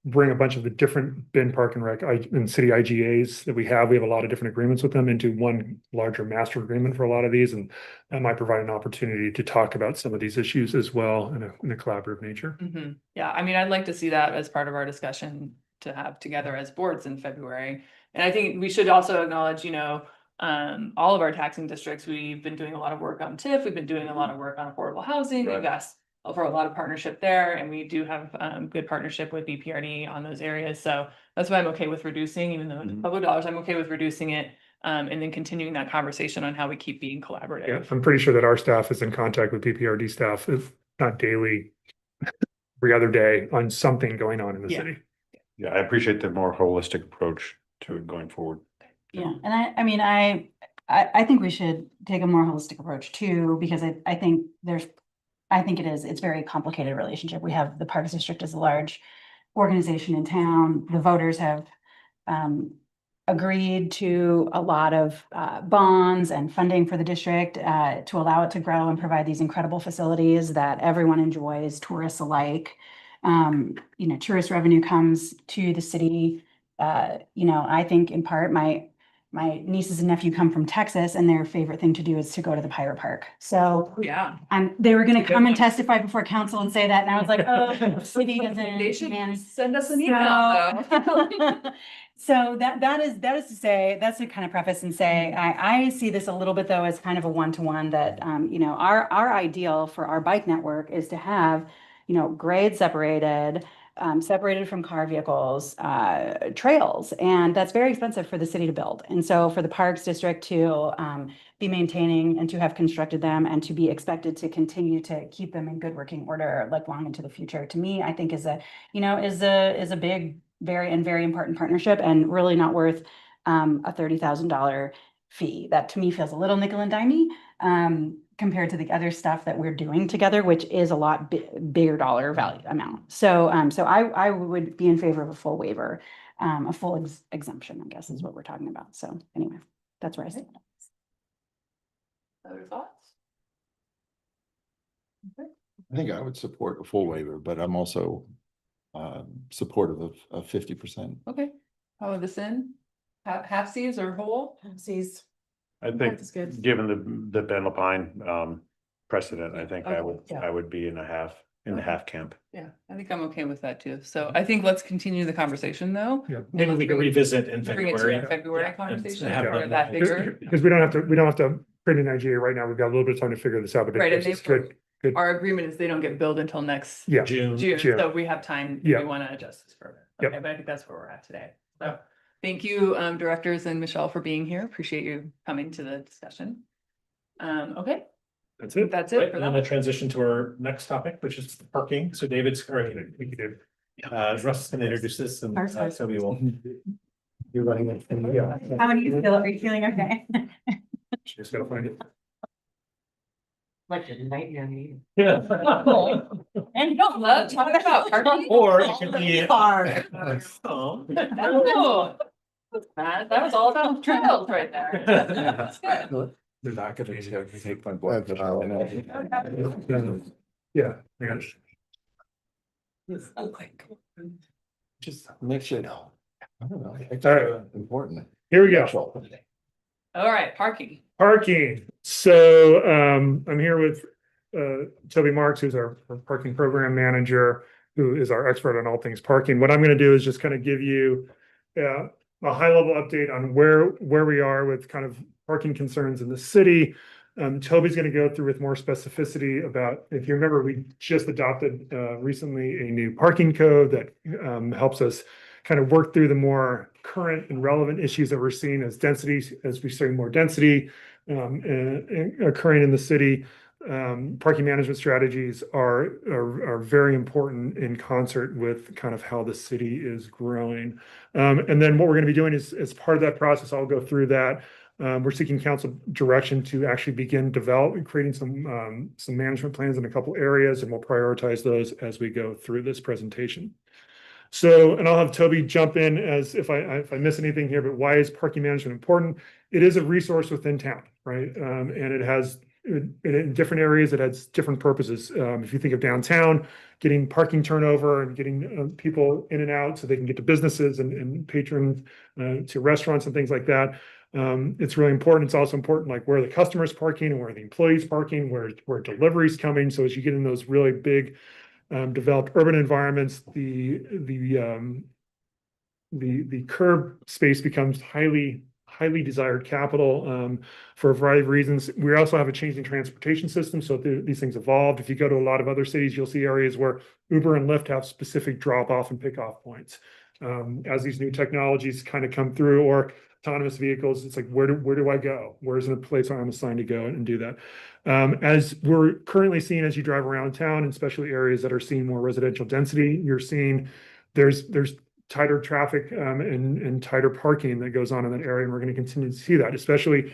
bring a bunch of the different Bend Park and Rec and city IGAs that we have. We have a lot of different agreements with them into one larger master agreement for a lot of these. And that might provide an opportunity to talk about some of these issues as well in a collaborative nature. Mm-hmm. Yeah, I mean, I'd like to see that as part of our discussion to have together as boards in February. And I think we should also acknowledge, all of our taxing districts, we've been doing a lot of work on TIF. We've been doing a lot of work on affordable housing. Right. We've asked for a lot of partnership there, and we do have good partnership with BPRD on those areas. So that's why I'm okay with reducing, even though it's public dollars, I'm okay with reducing it And then continuing that conversation on how we keep being Yeah, collaborative. I'm pretty sure that our staff is in contact with PPRD staff, if not daily, every other day on something going on in the Yeah. city. Yeah, I appreciate the more holistic approach to it going forward. Yeah, and I mean, I think we should take a more holistic approach too, because I think it's very complicated relationship. We have the Parks District as a large organization in town. The voters have agreed to a lot of bonds and funding for the district to allow it to grow and provide these incredible facilities that everyone enjoys, tourists alike. Tourist revenue comes to the city. I think in part my nieces and nephew come from Texas and their favorite thing to do is to go to the Pirate Park. So Yeah. they were gonna That's a good come and one. testify before council and say that, and I was like, oh, the city doesn't They should manage. send us an email though. So that is to say, that's to kind of preface and say, I see this a little bit though as kind of a one-to-one that, our ideal for our bike network is to have, grade separated, separated from car vehicles, trails, and that's very expensive for the city to build. And so for the Parks District to be maintaining and to have constructed them and to be expected to continue to keep them in good working order like long into the future, to me, I think is a big, very important partnership and really not worth a $30,000 fee. That to me feels a little nickel and dimey compared to the other stuff that we're doing together, which is a lot bigger dollar value amount. So I would be in favor of a full waiver, a full exemption, I guess is what we're talking about. So anyway, that's where I stand. Other thoughts? I think I would support a full waiver, but I'm also supportive of 50%. Okay, how about this in? Half seas or whole? Sees. I think, That's good. given the Ben Lapine precedent, I think Okay, yeah. I would be in the half camp. Yeah, I think I'm okay with that too. So I think let's continue the conversation though. Yeah. Maybe we can revisit in Bring it to February. a February Yeah, conversation, have or one. that bigger. Because we don't have to create an IGA right now. We've got a little bit of time to figure this out, but Right, and it's good. Our agreement is they don't get billed until next Yeah. June. June, June. so we have time, if Yeah. we want to adjust this further. Yep. Okay, but I think that's where we're at today. So thank you, directors and Michelle for being here. Appreciate you coming to the discussion. Okay, That's it. that's Right, it for and then a that. transition to our next topic, which is parking. So David's, or we can do. Russ is gonna introduce this and Sorry. Toby will. You're running it. And yeah. How do you feel? Are you feeling okay? Just gotta find it. Like a nightmare meeting. Yeah. And you don't love talking about parking? Or it could be. Hard. Oh. No. That was all about trails right there. That's good. They're not gonna take my blood. Yeah. I got it. Just makes it, I don't know, All right. extra important. Here we go. All right, parking. Parking. So I'm here with Toby Marks, who's our parking program manager, who is our expert on all things parking. What I'm going to do is just kind of give you a high level update on where we are with kind of parking concerns in the city. Toby's going to go through with more specificity about, if you remember, we just adopted recently a new parking code that helps us kind of work through the more current and relevant issues that we're seeing as we see more density occurring in the city. Parking management strategies are very important in concert with kind of how the city is growing. And then what we're going to be doing is, as part of that process, I'll go through that. We're seeking council direction to actually begin creating some management plans in a couple areas, and we'll prioritize those as we go through this presentation. So, and I'll have Toby jump in as if I miss anything here, but why is parking management important? It is a resource within town, right? And it has, in different areas, it has different purposes. If you think of downtown, getting parking turnover and getting people in and out so they can get to businesses and patrons to restaurants and things like that. It's really important. It's also important, like where the customer's parking and where the employees parking, where delivery's coming. So as you get in those really big developed urban environments, the curb space becomes highly desired capital for a variety of reasons. We also have a changing transportation system, so these things evolved. If you go to a lot of other cities, you'll see areas where Uber and Lyft have specific drop-off and pick-off points. As these new technologies kind of come through, or autonomous vehicles, it's like, where do I go? Where's a place I'm assigned to go and do that? As we're currently seeing, as you drive around town, and especially areas that are seeing more residential density, you're seeing there's tighter traffic and tighter parking that goes on in that area, and we're going to continue to see that. Especially,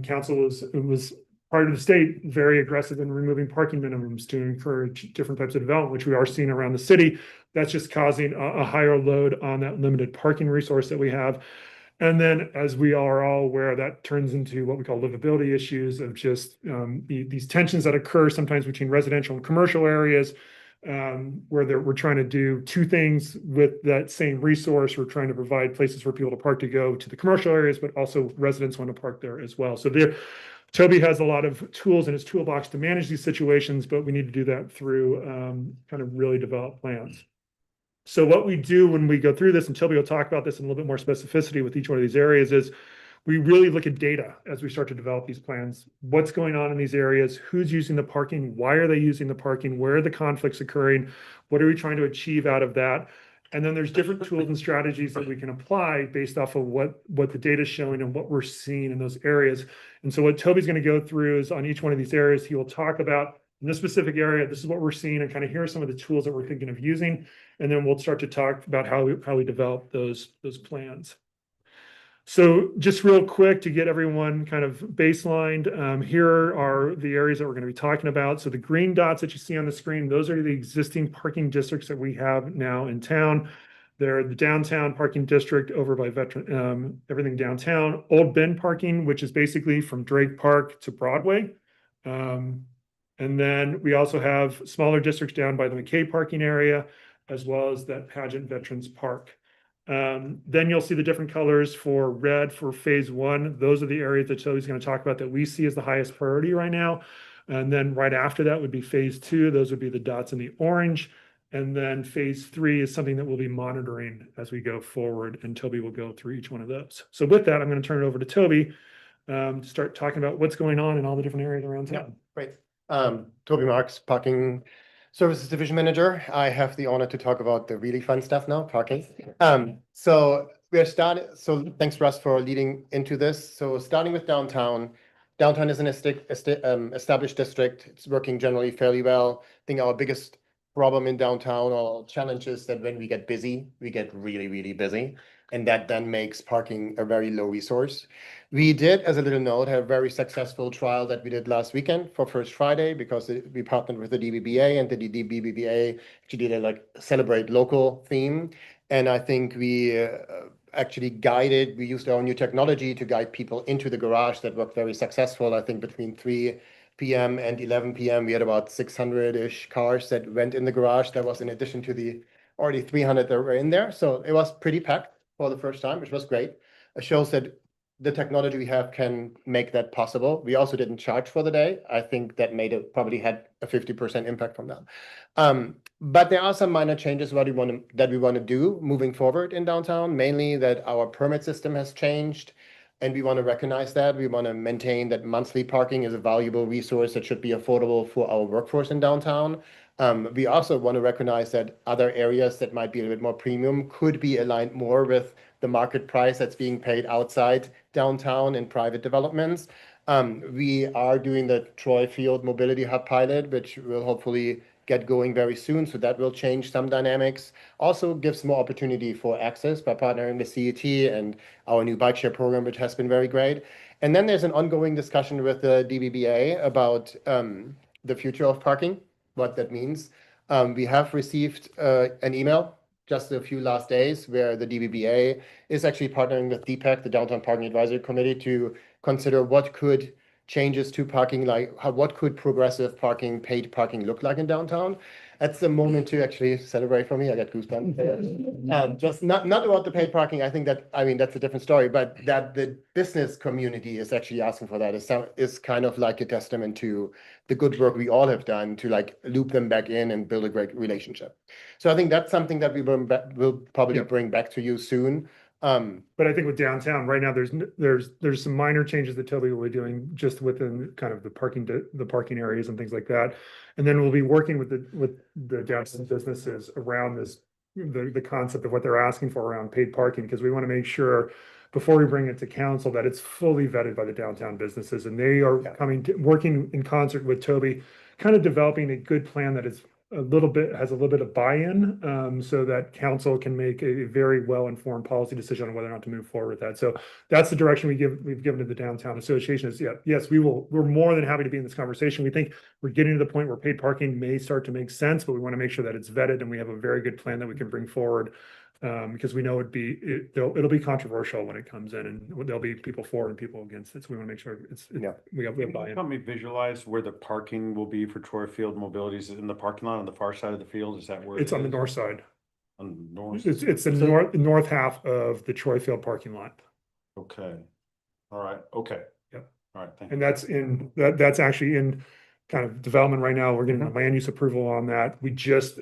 council was part of the state very aggressive in removing parking minimums to encourage different types of development, which we are seeing around the city. That's just causing a higher load on that limited parking resource that we have. And then, as we are all aware, that turns into what we call livability issues of just these tensions that occur sometimes between residential and commercial areas, where we're trying to do two things with that same resource. We're trying to provide places for people to park to go to the commercial areas, but also residents want to park there as well. So Toby has a lot of tools in his toolbox to manage these situations, but we need to do that through kind of really developed plans. So what we do when we go through this, and Toby will talk about this in a little bit more specificity with each one of these areas, is we really look at data as we start to develop these plans. What's going on in these areas? Who's using the parking? Why are they using the parking? Where are the conflicts occurring? What are we trying to achieve out of that? And then there's different tools and strategies that we can apply based off of what the data is showing and what we're seeing in those areas. And so what Toby's going to go through is on each one of these areas, he will talk about in this specific area, this is what we're seeing, and kind of here are some of the tools that we're thinking of using. And then we'll start to talk about how we develop those plans. So just real quick to get everyone kind of baselined, here are the areas that we're going to be talking about. So the green dots that you see on the screen, those are the existing parking districts that we have now in town. They're the downtown parking district over by Veteran, everything downtown. Old Bend parking, which is basically from Drake Park to Broadway. And then we also have smaller districts down by the McKay parking area, as well as that Pageant Veterans Park. Then you'll see the different colors for red for phase one. Those are the areas that Toby's going to talk about that we see as the highest priority right now. And then right after that would be phase two. Those would be the dots in the orange. And then phase three is something that we'll be monitoring as we go forward, and Toby will go through each one of those. So with that, I'm going to turn it over to Toby to start talking about what's going on in all the different areas around town. Great. Toby Marks, Parking Services Division Manager. I have the honor to talk about the really fun stuff now, parking. So we're starting, so thanks Russ for leading into this. So starting with downtown. Downtown is an established district. It's working generally fairly well. I think our biggest problem in downtown or challenge is that when we get busy, we get really, really busy. And that then makes parking a very low resource. We did, as a little note, have a very successful trial that we did last weekend for First Friday, because we partnered with the DBBA, and the DBBA actually did a like celebrate local theme. And I think we actually we used our new technology to guide people into the garage. That worked very successful. I think between 3 p.m. and 11 p.m. we had about 600-ish cars that went in the garage. That was in addition to the already 300 that were in there. So it was pretty packed for the first time, which was great. It shows that the technology we have can make that possible. We also didn't charge for the day. I think that probably had a 50% impact from that. But there are some minor changes that we want to do moving forward in downtown, mainly that our permit system has changed. And we want to recognize that. We want to maintain that monthly parking is a valuable resource that should be affordable for our workforce in downtown. We also want to recognize that other areas that might be a little bit more premium could be aligned more with the market price that's being paid outside downtown in private developments. We are doing the Troy Field Mobility Hub pilot, which will hopefully get going very soon. So that will change some dynamics. Also gives more opportunity for access by partnering with CET and our new bike share program, which has been very great. And then there's an ongoing discussion with the DBBA about the future of parking, what that means. We have received an email just a few last days where the DBBA is actually partnering with DPAC, the Downtown Parking Advisory Committee, to consider what could changes to parking, like what could progressive parking, paid parking look like in downtown. That's the moment to actually celebrate for me. I got goosebumps. Just not about the paid parking. I think that's a different story, but that the business community is actually asking for that is kind of like a testament to the good work we all have done to like loop them back in and build a great relationship. So I think that's something that we will probably bring back to you soon. But I think with downtown right now, there's some minor changes that Toby will be doing just within kind of the parking areas and things like that. And then we'll be working with the downtown businesses around the concept of what they're asking for around paid parking, because we want to make sure before we bring it to council, that it's fully vetted by the downtown businesses, and they are working in concert with Toby, kind of developing a good plan that is has a little bit of buy-in, so that council can make a very well-informed policy decision on whether or not to move forward with that. So that's the direction we've given to the downtown association is, yes, we're more than happy to be in this conversation. We think we're getting to the point where paid parking may start to make sense, but we want to make sure that it's vetted and we have a very good plan that we can bring forward. Because we know it'll be controversial when it comes in, and there'll be people for and people against it. So we want to make sure we have Can you buy-in. help me visualize where the parking will be for Troy Field Mobility? Is it in the parking lot on the far side of the field? Is that where? It's on the north side. On the north? It's the north half of the Troy Field parking lot. Okay. All right. Okay. Yep. All right. Thank And you. that's actually in kind of development right now. We're getting the land use approval on that. We just,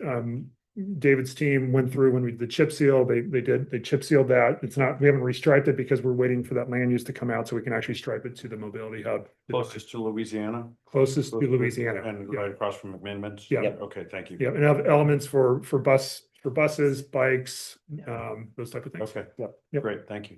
David's team went through when we did the chip seal, they chip sealed that. We haven't restriped it because we're waiting for that land use to come out so we can actually stripe it to the mobility hub. Closest to Louisiana? Closest to Louisiana. And right across from McMiniman's? Yeah. Okay, thank you. Yeah, and have elements for buses, bikes, those type of things. Okay. Yep. Great, thank you.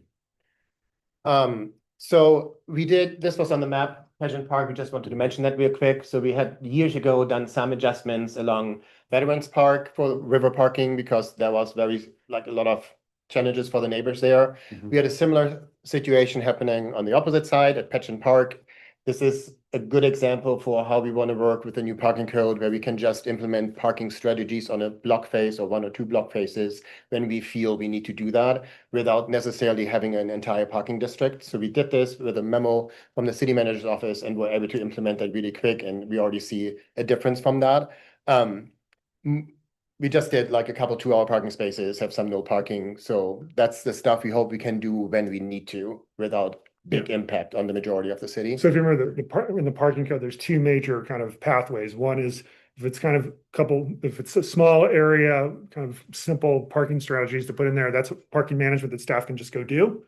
So this was on the map, Pageant Park. We just wanted to mention that real quick. So we had years ago done some adjustments along Veterans Park for river parking because there was a lot of challenges for the neighbors there. Mhm. We had a similar situation happening on the opposite side at Pageant Park. This is a good example for how we want to work with the new parking code, where we can just implement parking strategies on a block face or 1 or 2 block faces when we feel we need to do that without necessarily having an entire parking district. So we did this with a memo from the city manager's office and were able to implement that really quick. And we already see a difference from that. We just did like a couple 2-hour parking spaces, have some no parking. So that's the stuff we hope we can do when we need to without big impact on the majority of the city. So if you remember in the parking code, there's 2 major kind of pathways. One is if it's if it's a small area, kind of simple parking strategies to put in there, that's parking management that staff can just go do.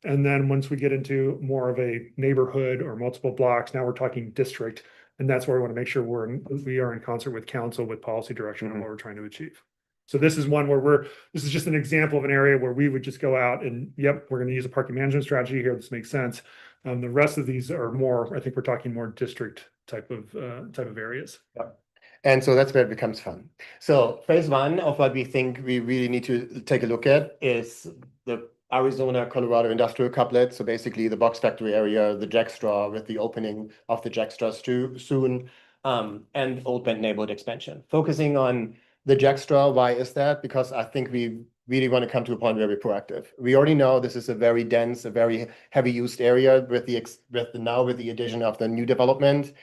And then once we get into more of a neighborhood or multiple blocks, now we're talking district. And that's where we want to make sure we are in concert with council, with policy direction on what we're trying to achieve. So this is one where this is just an example of an area where we would just go out and, yep, we're going to use a parking management strategy here. This makes sense. The rest of these are more, I think we're talking more district type of areas. Yep. And so that's where it becomes fun. So phase 1 of what we think we really need to take a look at is the Arizona, Colorado industrial couplet. So basically the box factory area, the Jack Straw with the opening of the Jack Straw soon, and Old Bend neighborhood expansion. Focusing on the Jack Straw, why is that? Because I think we really want to come to a point where we're proactive. We already know this is a very dense, a very heavy used area with the addition of the new development.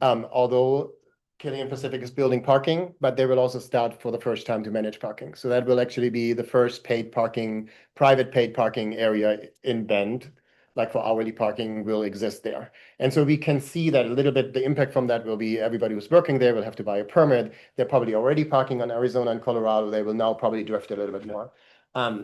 Although Killian Pacific is building parking, but they will also start for the first time to manage parking. So that will actually be the first private paid parking area in Bend, like for hourly parking will exist there. And so we can see that a little bit, the impact from that will be everybody who's working there will have to buy a permit. They're probably already parking on Arizona and Colorado. They will now probably drift a little bit more.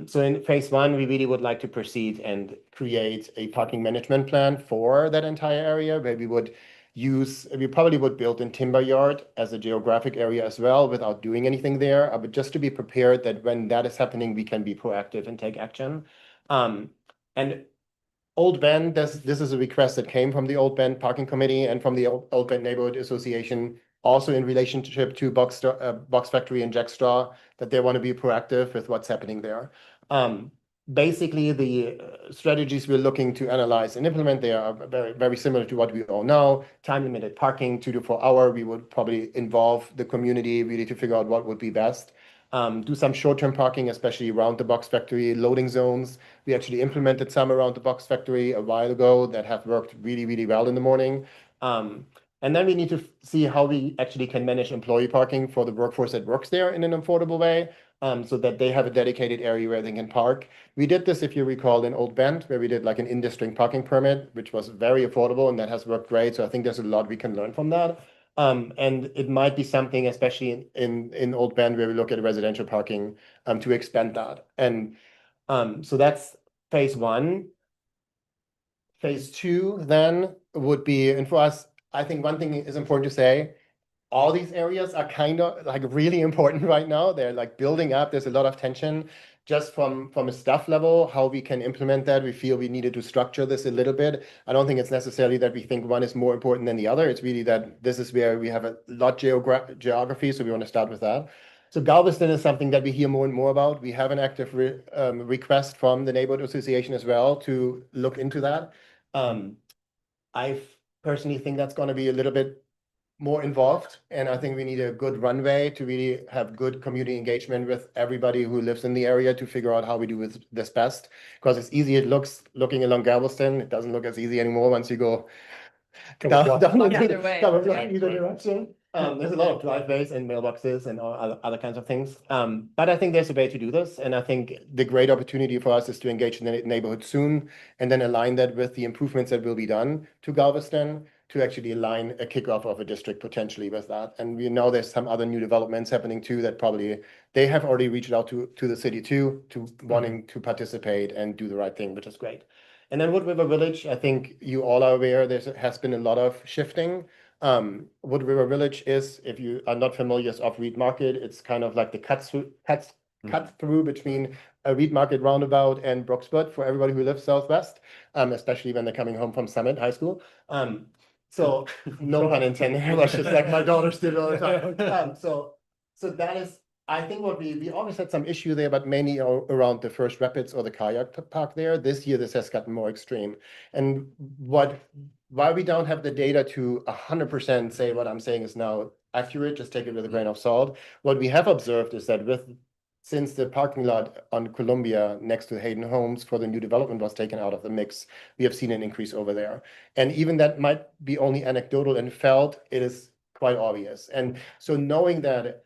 So in phase 1, we really would like to proceed and create a parking management plan for that entire area where we probably would build in Timber Yard as a geographic area as well without doing anything there, but just to be prepared that when that is happening, we can be proactive and take action. And Old Bend, this is a request that came from the Old Bend Parking Committee and from the Old Bend Neighborhood Association, also in relationship to Box Factory and Jack Straw, that they want to be proactive with what's happening there. Basically, the strategies we're looking to analyze and implement there are very, very similar to what we all know. Time limited parking, 2 to 4 hours. We would probably involve the community really to figure out what would be best. Do some short-term parking, especially around the Box Factory loading zones. We actually implemented some around the Box Factory a while ago that have worked really, really well in the morning. And then we need to see how we actually can manage employee parking for the workforce that works there in an affordable way, so that they have a dedicated area where they can park. We did this, if you recall, in Old Bend, where we did like an in-district parking permit, which was very affordable, and that has worked great. So I think there's a lot we can learn from that. And it might be something, especially in Old Bend, where we look at residential parking to expand that. And so that's phase 1. Phase 2 then would be, and for us, I think one thing is important to say, all these areas are kind of like really important right now. They're like building up. There's a lot of tension. just from a staff level, how we can implement that, we feel we needed to structure this a little bit. I don't think it's necessarily that we think one is more important than the other. It's really that this is where we have a lot geography, so we want to start with that. So Galveston is something that we hear more and more about. We have an active request from the neighborhood association as well to look into that. I personally think that's going to be a little bit more involved, and I think we need a good runway to really have good community engagement with everybody who lives in the area to figure out how we do this best. Because it's easy, it looks looking along Galveston, it doesn't look as easy anymore once you go down Either way. either direction. There's a lot of driveways and mailboxes and all other kinds of things. But I think there's a way to do this, and I think the great opportunity for us is to engage in the neighborhood soon, and then align that with the improvements that will be done to Galveston, to actually align a kickoff of a district potentially with that. And we know there's some other new developments happening too, that probably they have already reached out to the city too, to wanting to participate and do the right thing, which is great. And then Wood River Village, I think you all are aware, has been a lot of shifting. Wood River Village is, if you are not familiar, is off Reed Market. It's kind of like the cut through between a Reed Market roundabout and Brookswood for everybody who lives southwest, especially when they're coming home from Summit High School. So no pun intended, that's just like my daughters did all the time. So that is, I think what we always had some issue there, but mainly around the First Rapids or the kayak park there. This year, this has gotten more extreme. And why we don't have the data to 100% say what I'm saying is now accurate, just take it with a grain of salt. What we have observed is that since the parking lot on Columbia next to Hayden Homes for the new development was taken out of the mix, we have seen an increase over there. And even that might be only anecdotal and felt, it is quite obvious. And so knowing that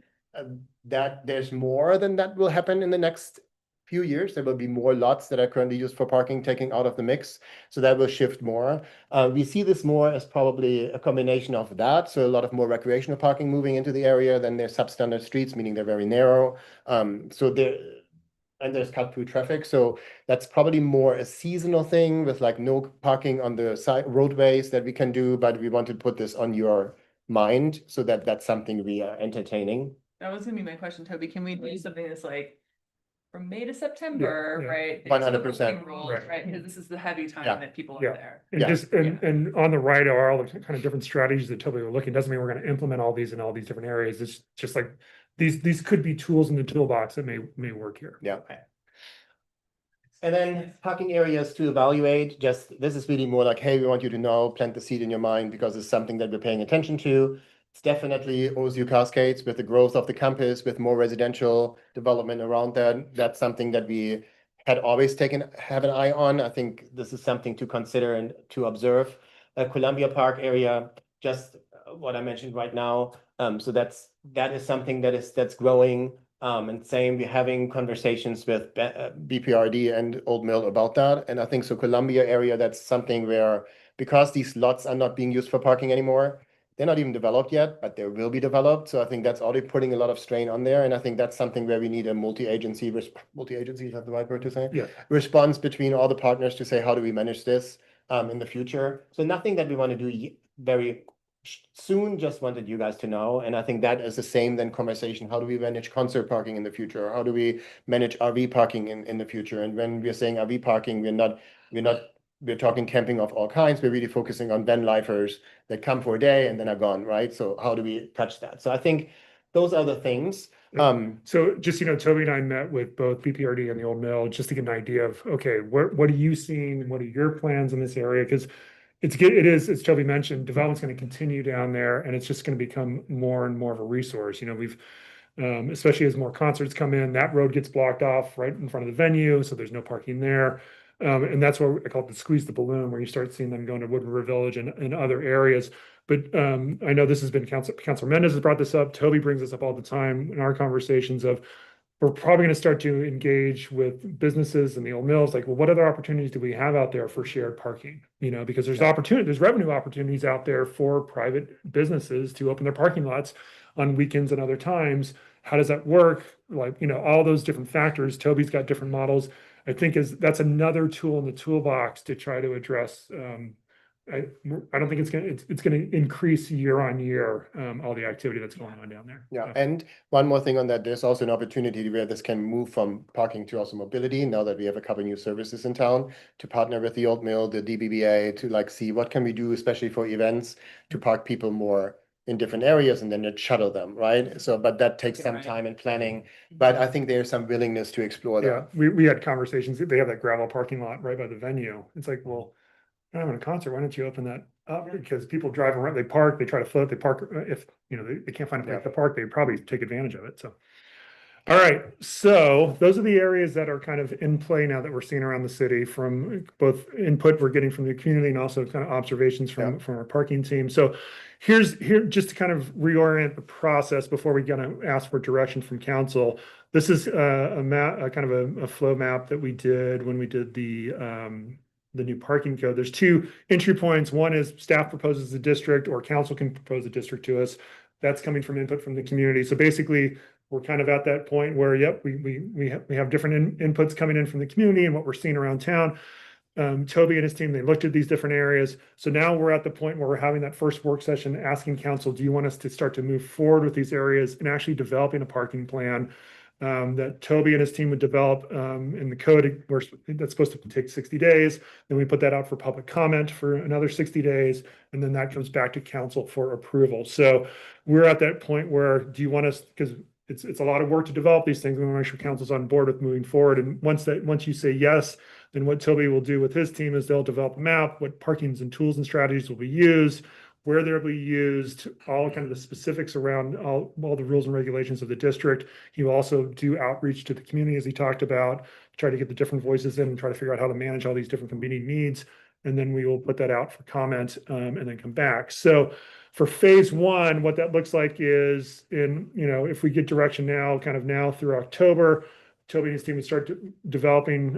there's more than that will happen in the next few years, there will be more lots that are currently used for parking taking out of the mix. So that will shift more. We see this more as probably a combination of that. So a lot of more recreational parking moving into the area than their substandard streets, meaning they're very narrow. And there's cut through traffic. So that's probably more a seasonal thing with like no parking on the side roadways that we can do, but we want to put this on your mind so that that's something we are entertaining. That was gonna be my question, Toby. Can we do something that's like from May to September, Yeah. right? 100%. Right, because this is the heavy time Yeah. that people Yeah. are there. And Yeah. just, and on the right are all the kind of different strategies that Toby were looking, doesn't mean we're gonna implement all these in all these different areas. It's just like, these could be tools in the toolbox that may work here. Yeah. And then parking areas to evaluate, this is really more like, hey, we want you to know, plant the seed in your mind because it's something that we're paying attention to. It's definitely OSU Cascades with the growth of the campus, with more residential development around that. That's something that we had always have an eye on. I think this is something to consider and to observe. Columbia Park area, just what I mentioned right now. So that is something that's growing. And same, we're having conversations with BPRD and Old Mill about that. And I think so Columbia area, that's something where, because these lots are not being used for parking anymore, they're not even developed yet, but they will be developed. So I think that's already putting a lot of strain on there. And I think that's something where we need a multi-agency, is that the right word to say? Yeah. Response between all the partners to say, how do we manage this in the future? So nothing that we want to do very soon, just wanted you guys to know. And I think that is the same then conversation. How do we manage concert parking in the future? How do we manage RV parking in the future? And when we're saying RV parking, we're talking camping of all kinds. We're really focusing on van lifers that come for a day and then are gone, right? So how do we touch that? So I think those are the things. So just, Toby and I met with both BPRD and the Old Mill just to get an idea of, okay, what are you seeing? What are your plans in this area? Because it is, as Toby mentioned, development's going to continue down there, and it's just going to become more and more of a resource. We've, especially as more concerts come in, that road gets blocked off right in front of the venue, so there's no parking there. And that's what I call it the squeeze the balloon, where you start seeing them going to Wood River Village and other areas. But I know this has been Councilor Mendez has brought this up. Toby brings this up all the time in our conversations of, we're probably going to start to engage with businesses and the Old Mills, like, well, what other opportunities do we have out there for shared parking? Because there's there's revenue opportunities out there for private businesses to open their parking lots on weekends and other times. How does that work? Like, all those different factors. Toby's got different models. I think that's another tool in the toolbox to try to address I don't think it's gonna increase year on year, all the activity that's going on down there. Yeah, So, and one more thing on that, there's also an opportunity where this can move from parking to also mobility, now that we have a couple new services in town, to partner with the Old Mill, the DBBA, to like see what can we do, especially for events, to park people more in different areas and then to shuttle them, right? So, but that takes some Right. time and planning, but I think there's some willingness to explore Yeah, that. we had conversations, they have that gravel parking lot right by the venue. It's like, well, we're having a concert, why don't you open that up? Because people drive around, they park, they try to float, they park, if, you know, they can't find a place to park, they probably take advantage of it, so. All right, so those are the areas that are kind of in play now that we're seeing around the city from both input we're getting from the community and also kind of observations from our parking team. So here, just to kind of reorient the process before we gonna ask for direction from council. This is a map, a kind of a flow map that we did when we did the new parking code. There's two entry points. One is staff proposes the district or council can propose a district to us. That's coming from input from the community. So basically, we're kind of at that point where, yep, we have different inputs coming in from the community and what we're seeing around town. Toby and his team, they looked at these different areas. So now we're at the point where we're having that first work session, asking council, do you want us to start to move forward with these areas and actually developing a parking plan that Toby and his team would develop in the code where that's supposed to take 60 days. Then we put that out for public comment for another 60 days. And then that comes back to council for approval. So we're at that point where, do you want us, because it's a lot of work to develop these things. We want to make sure council's on board with moving forward. And once you say yes, then what Toby will do with his team is they'll develop a map, what parkings and tools and strategies will be used, where they'll be used, all kind of the specifics around all the rules and regulations of the district. He will also do outreach to the community, as he talked about, try to get the different voices in and try to figure out how to manage all these different competing needs. And then we will put that out for comment and then come back. So for phase one, what that looks like is if we get direction now, kind of now through October, Toby and his team would start developing.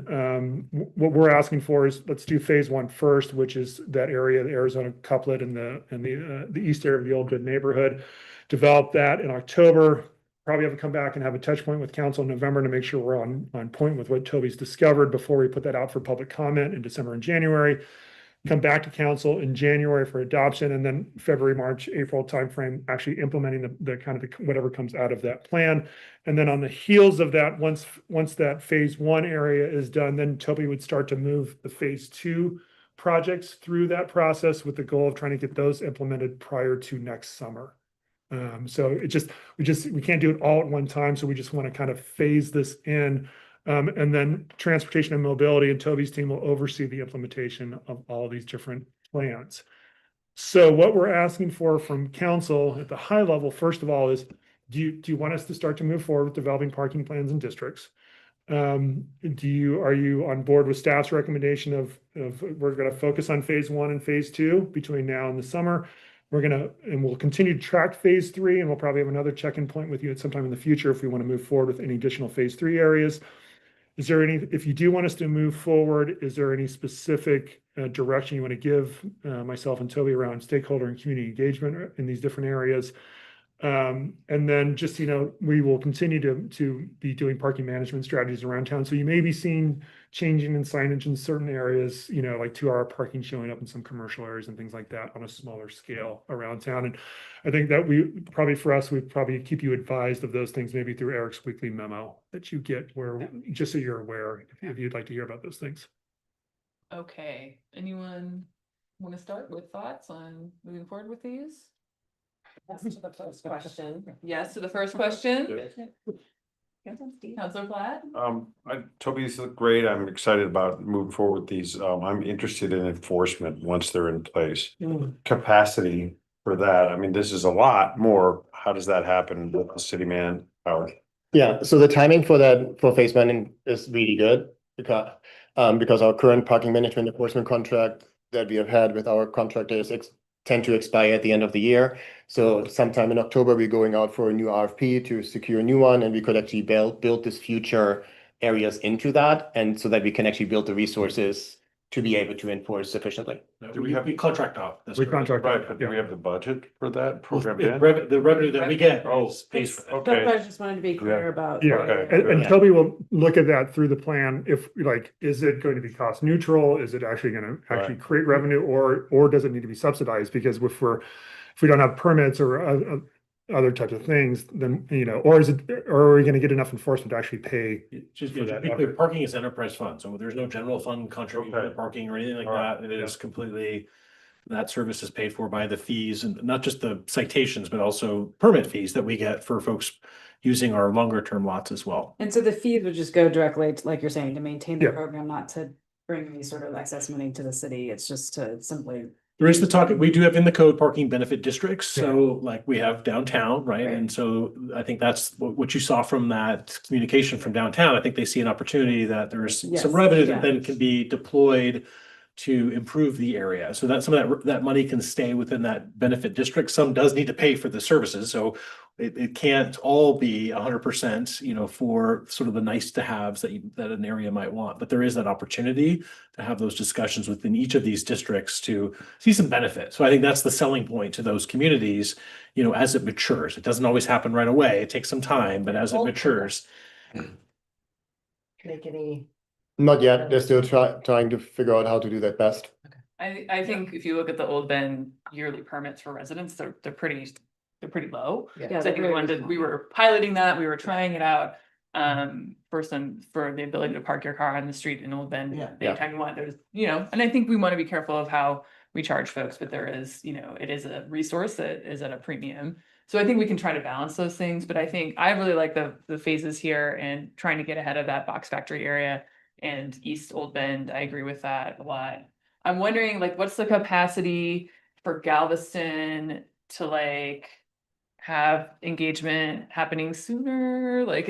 What we're asking for is let's do phase one first, which is that area, the Arizona couplet and the east area of the Old Good neighborhood. Develop that in October. Probably have to come back and have a touch point with council in November to make sure we're on point with what Toby's discovered before we put that out for public comment in December and January. Come back to council in January for adoption, and then February, March, April timeframe, actually implementing the kind of whatever comes out of that plan. And then on the heels of that, once that phase one area is done, then Toby would start to move the phase two projects through that process with the goal of trying to get those implemented prior to next summer. So we can't do it all at one time. So we just want to kind of phase this in. And then transportation and mobility and Toby's team will oversee the implementation of all these different plans. So what we're asking for from council at the high level, first of all, is do you want us to start to move forward with developing parking plans in districts? Are you on board with staff's recommendation of we're going to focus on phase one and phase two between now and the summer? We'll continue to track phase three, and we'll probably have another check-in point with you at some time in the future if we want to move forward with any additional phase three areas. If you do want us to move forward, is there any specific direction you want to give myself and Toby around stakeholder and community engagement in these different areas? And then just, we will continue to be doing parking management strategies around town. So you may be seeing changing in signage in certain areas, like 2-hour parking showing up in some commercial areas and things like that on a smaller scale around town. And I think that we'd probably keep you advised of those things, maybe through Eric's weekly memo that you get just so you're aware if you'd like to hear about those things. Okay, anyone want to start with thoughts on moving forward with these? Yes to the first question. Yes to the first question. Councilor Platt? Toby's look great. I'm excited about moving forward with these. I'm interested in enforcement once they're in place. Capacity for that. I mean, this is a lot more. How does that happen with the city manpower? Yeah, so the timing for that, for phase one is really good because our current parking management enforcement contract that we have had with our contractors tend to expire at the end of the year. So sometime in October, we're going out for a new RFP to secure a new one, and we could actually build this future areas into that. And so that we can actually build the resources to be able to enforce sufficiently. We contract off. That's We correct. contract. Right, but do we Yeah. have the budget for that Well, program? the yet? the revenue that we get Oh, pays for that. okay. I just wanted to be clear about. Yeah, Okay, and Yeah. Toby will look at that through the plan, if, like, is it going to be cost neutral? Is it actually gonna actually create revenue, or does it need to be subsidized? Because if we don't have permits or other types of things, then, you know, or are we gonna get enough enforcement to actually pay? Just for to that be clear, effort. parking is enterprise fund, so there's no general fund contribution to Okay. parking or anything like All right. that. It is completely, that service is paid for by the fees, and not just the citations, but also permit fees that we get for folks using our longer term lots as well. And so the fees would just go directly, to, like you're saying, to maintain the Yeah. program, not to bring any sort of excess money to the city. It's just to simply. There is the talk, we do have in the code parking benefit districts, so Yeah. like we have downtown, right? Right. And so I think that's what you saw from that communication from downtown. I think they see an opportunity that there's Yes, some revenue yeah. that then can be deployed to improve the area. So that some of that money can stay within that benefit district. Some does need to pay for the services, so it can't all be 100%, you know, for sort of the nice to haves that an area might want. But there is that opportunity to have those discussions within each of these districts to see some benefit. So I think that's the selling point to those communities, you know, as it matures. It doesn't always happen right away. It takes some time, but as it matures. Make any, Not yet, they're still trying to figure out how to do that best. I think if you look at the Old Bend yearly permits for residents, they're pretty low. yeah, Yeah, So I think we were piloting that, we were trying it out. For the ability to park your car on the street in Old Bend. Yeah. Anytime you want, there's, you know, and I think we want to be careful of how we charge folks, but there is, you know, it is a resource that is at a premium. So I think we can try to balance those things, but I think I really like the phases here and trying to get ahead of that box factory area and East Old Bend. I agree with that a lot. I'm wondering, like, what's the capacity for Galveston to like have engagement happening sooner? Like,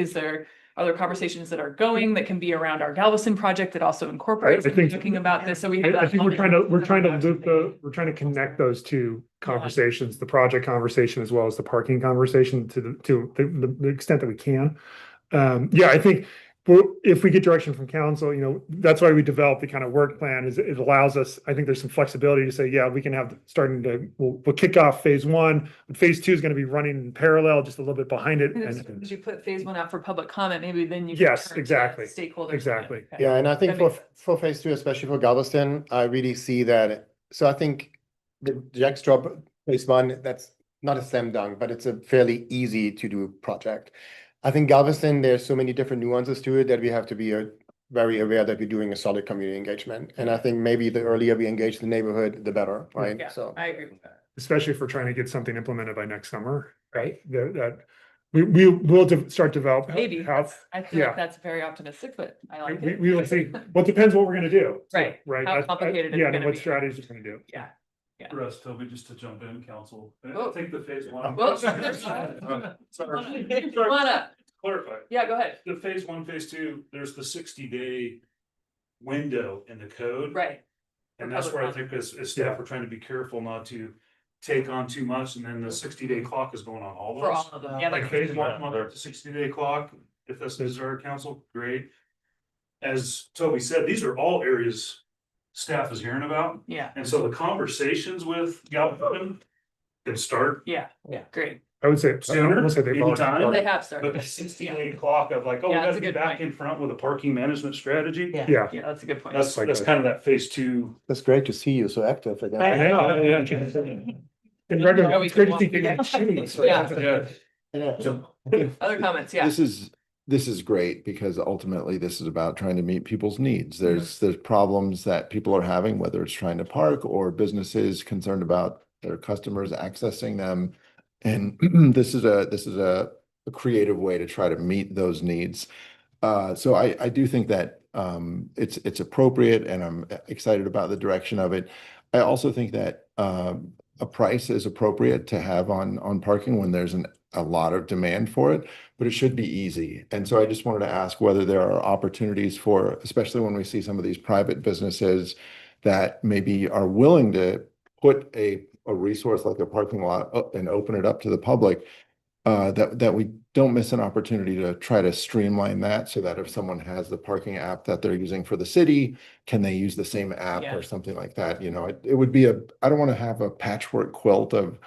are there conversations that are going that can be around our Galveston project that also incorporates I think- thinking about this? So we have I that think we're trying to loop we're trying to connect those two conversations, the project conversation as well as the parking conversation to the extent that we can. Yeah, I think if we get direction from council, you know, that's why we developed the kind of work plan, is it allows us, I think there's some flexibility to say, yeah, we can have we'll kick off phase one, but phase two is going to be running in parallel, just a little bit behind it. And as And soon as you put phase one out for public comment, maybe then you. Yes, turn to exactly. Stakeholders. Exactly. Okay. Yeah, and I think That makes sense. for phase two, especially for Galveston, I really see that. So I think the Jack's drop phase one, that's not a slam dunk, but it's a fairly easy to do project. I think Galveston, there's so many different nuances to it that we have to be very aware that we're doing a solid community engagement. And I think maybe the earlier we engage the neighborhood, the better, right? Yeah, So. I agree with that. especially if we're trying to get something implemented by next summer, right? That we will start develop. Maybe, how- I feel yeah. like that's very optimistic, but I like We, it. we will see. Well, it depends what we're gonna do. too, Right. Right. How complicated it's Yeah, and gonna what be. strategies we're gonna do. Yeah. Russ, Toby, just to jump in, council, Oh. I think the phase one. Well, Sorry. Come on up. Clarify, Yeah, go ahead. the phase one, phase two, there's the 60-day window in the code. Right. And that's where I think as staff, we're trying to be careful not to take on too much, and then the 60-day clock is going on all For all those. of them. Yeah, Like like, phase one, the 60-day clock, if that's the desire of council, great. As Toby said, these are all areas staff is hearing about, yeah, and so the conversations with Galveston can start yeah, great. I would say. Sooner, I would say they've already anytime. Well, started. they have but started. the 60-day clock of like, oh, we Yeah, that's gotta a be good back point. in front with a parking management strategy. Yeah. Yeah. Yeah, that's a good point. That's Like that's that. kind of that phase two. That's great to see you so active again. I know. And Yeah, we it's great to can see walk- people yeah. shooting. Yeah. Other comments, yeah. This is great because ultimately this is about trying to meet people's needs. There's problems that people are having, whether it's trying to park or businesses concerned about their customers accessing them. And this is a creative way to try to meet those needs. So I do think that it's appropriate, and I'm excited about the direction of it. I also think that a price is appropriate to have on parking when there's a lot of demand for it, but it should be easy. And so I just wanted to ask whether there are opportunities for, especially when we see some of these private businesses that maybe are willing to put a resource like a parking lot up and open it up to the public, that we don't miss an opportunity to try to streamline that so that if someone has the parking app that they're using for the city, can they use the same app Yeah. or something like that? You know, it would be I don't want to have a patchwork quilt of,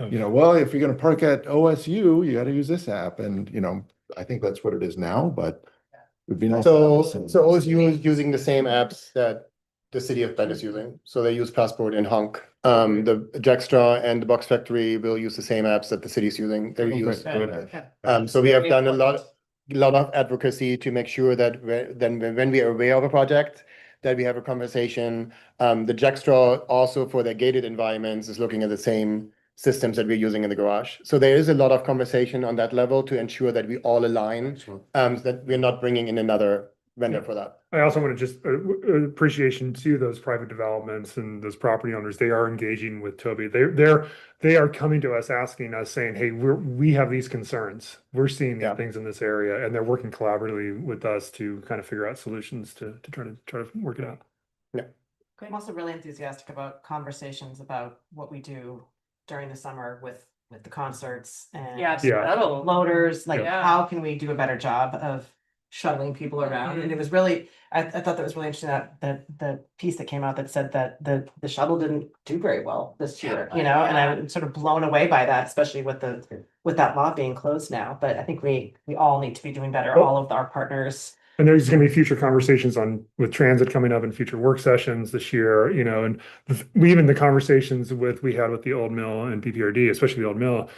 you know, well, if you're going to park at OSU, you got to use this app. And, you know, I think that's what it is now, but it would be nice. to have So, the same. so OSU is using the same apps that the city of Bend is using. So they use Passport and Honk. The Jackstraw and the Box Factory will use the same apps that the city is using. They use. So we have done a lot of advocacy to make sure that when we are aware of a project, that we have a conversation. The Jackstraw also for their gated environments is looking at the same systems that we're using in the garage. So there is a lot of conversation on that level to ensure that we all align, that we're not bringing in another vendor for that. I also want to just appreciation to those private developments and those property owners. They are engaging with Toby. They are coming to us, asking us, saying, "Hey, we have these concerns. We're seeing these Yeah. things in this area," and they're working collaboratively with us to kind of figure out solutions to try to work it out. I'm also really enthusiastic about conversations about what we do during the summer with the concerts and Yeah, Yeah. that'll. loaders, like Yeah. how can we do a better job of shuttling people around? And it was really, I thought that was really interesting that the piece that came out that said that the shuttle didn't do very well this year, you know, and I'm sort of blown away by that, especially with that lot being closed now. But I think we all need to be doing better, Well- all of our partners. And there's going to be future conversations with transit coming up in future work sessions this year, you know, and even the conversations we had with the Old Mill and PPRD, especially the Old Mill,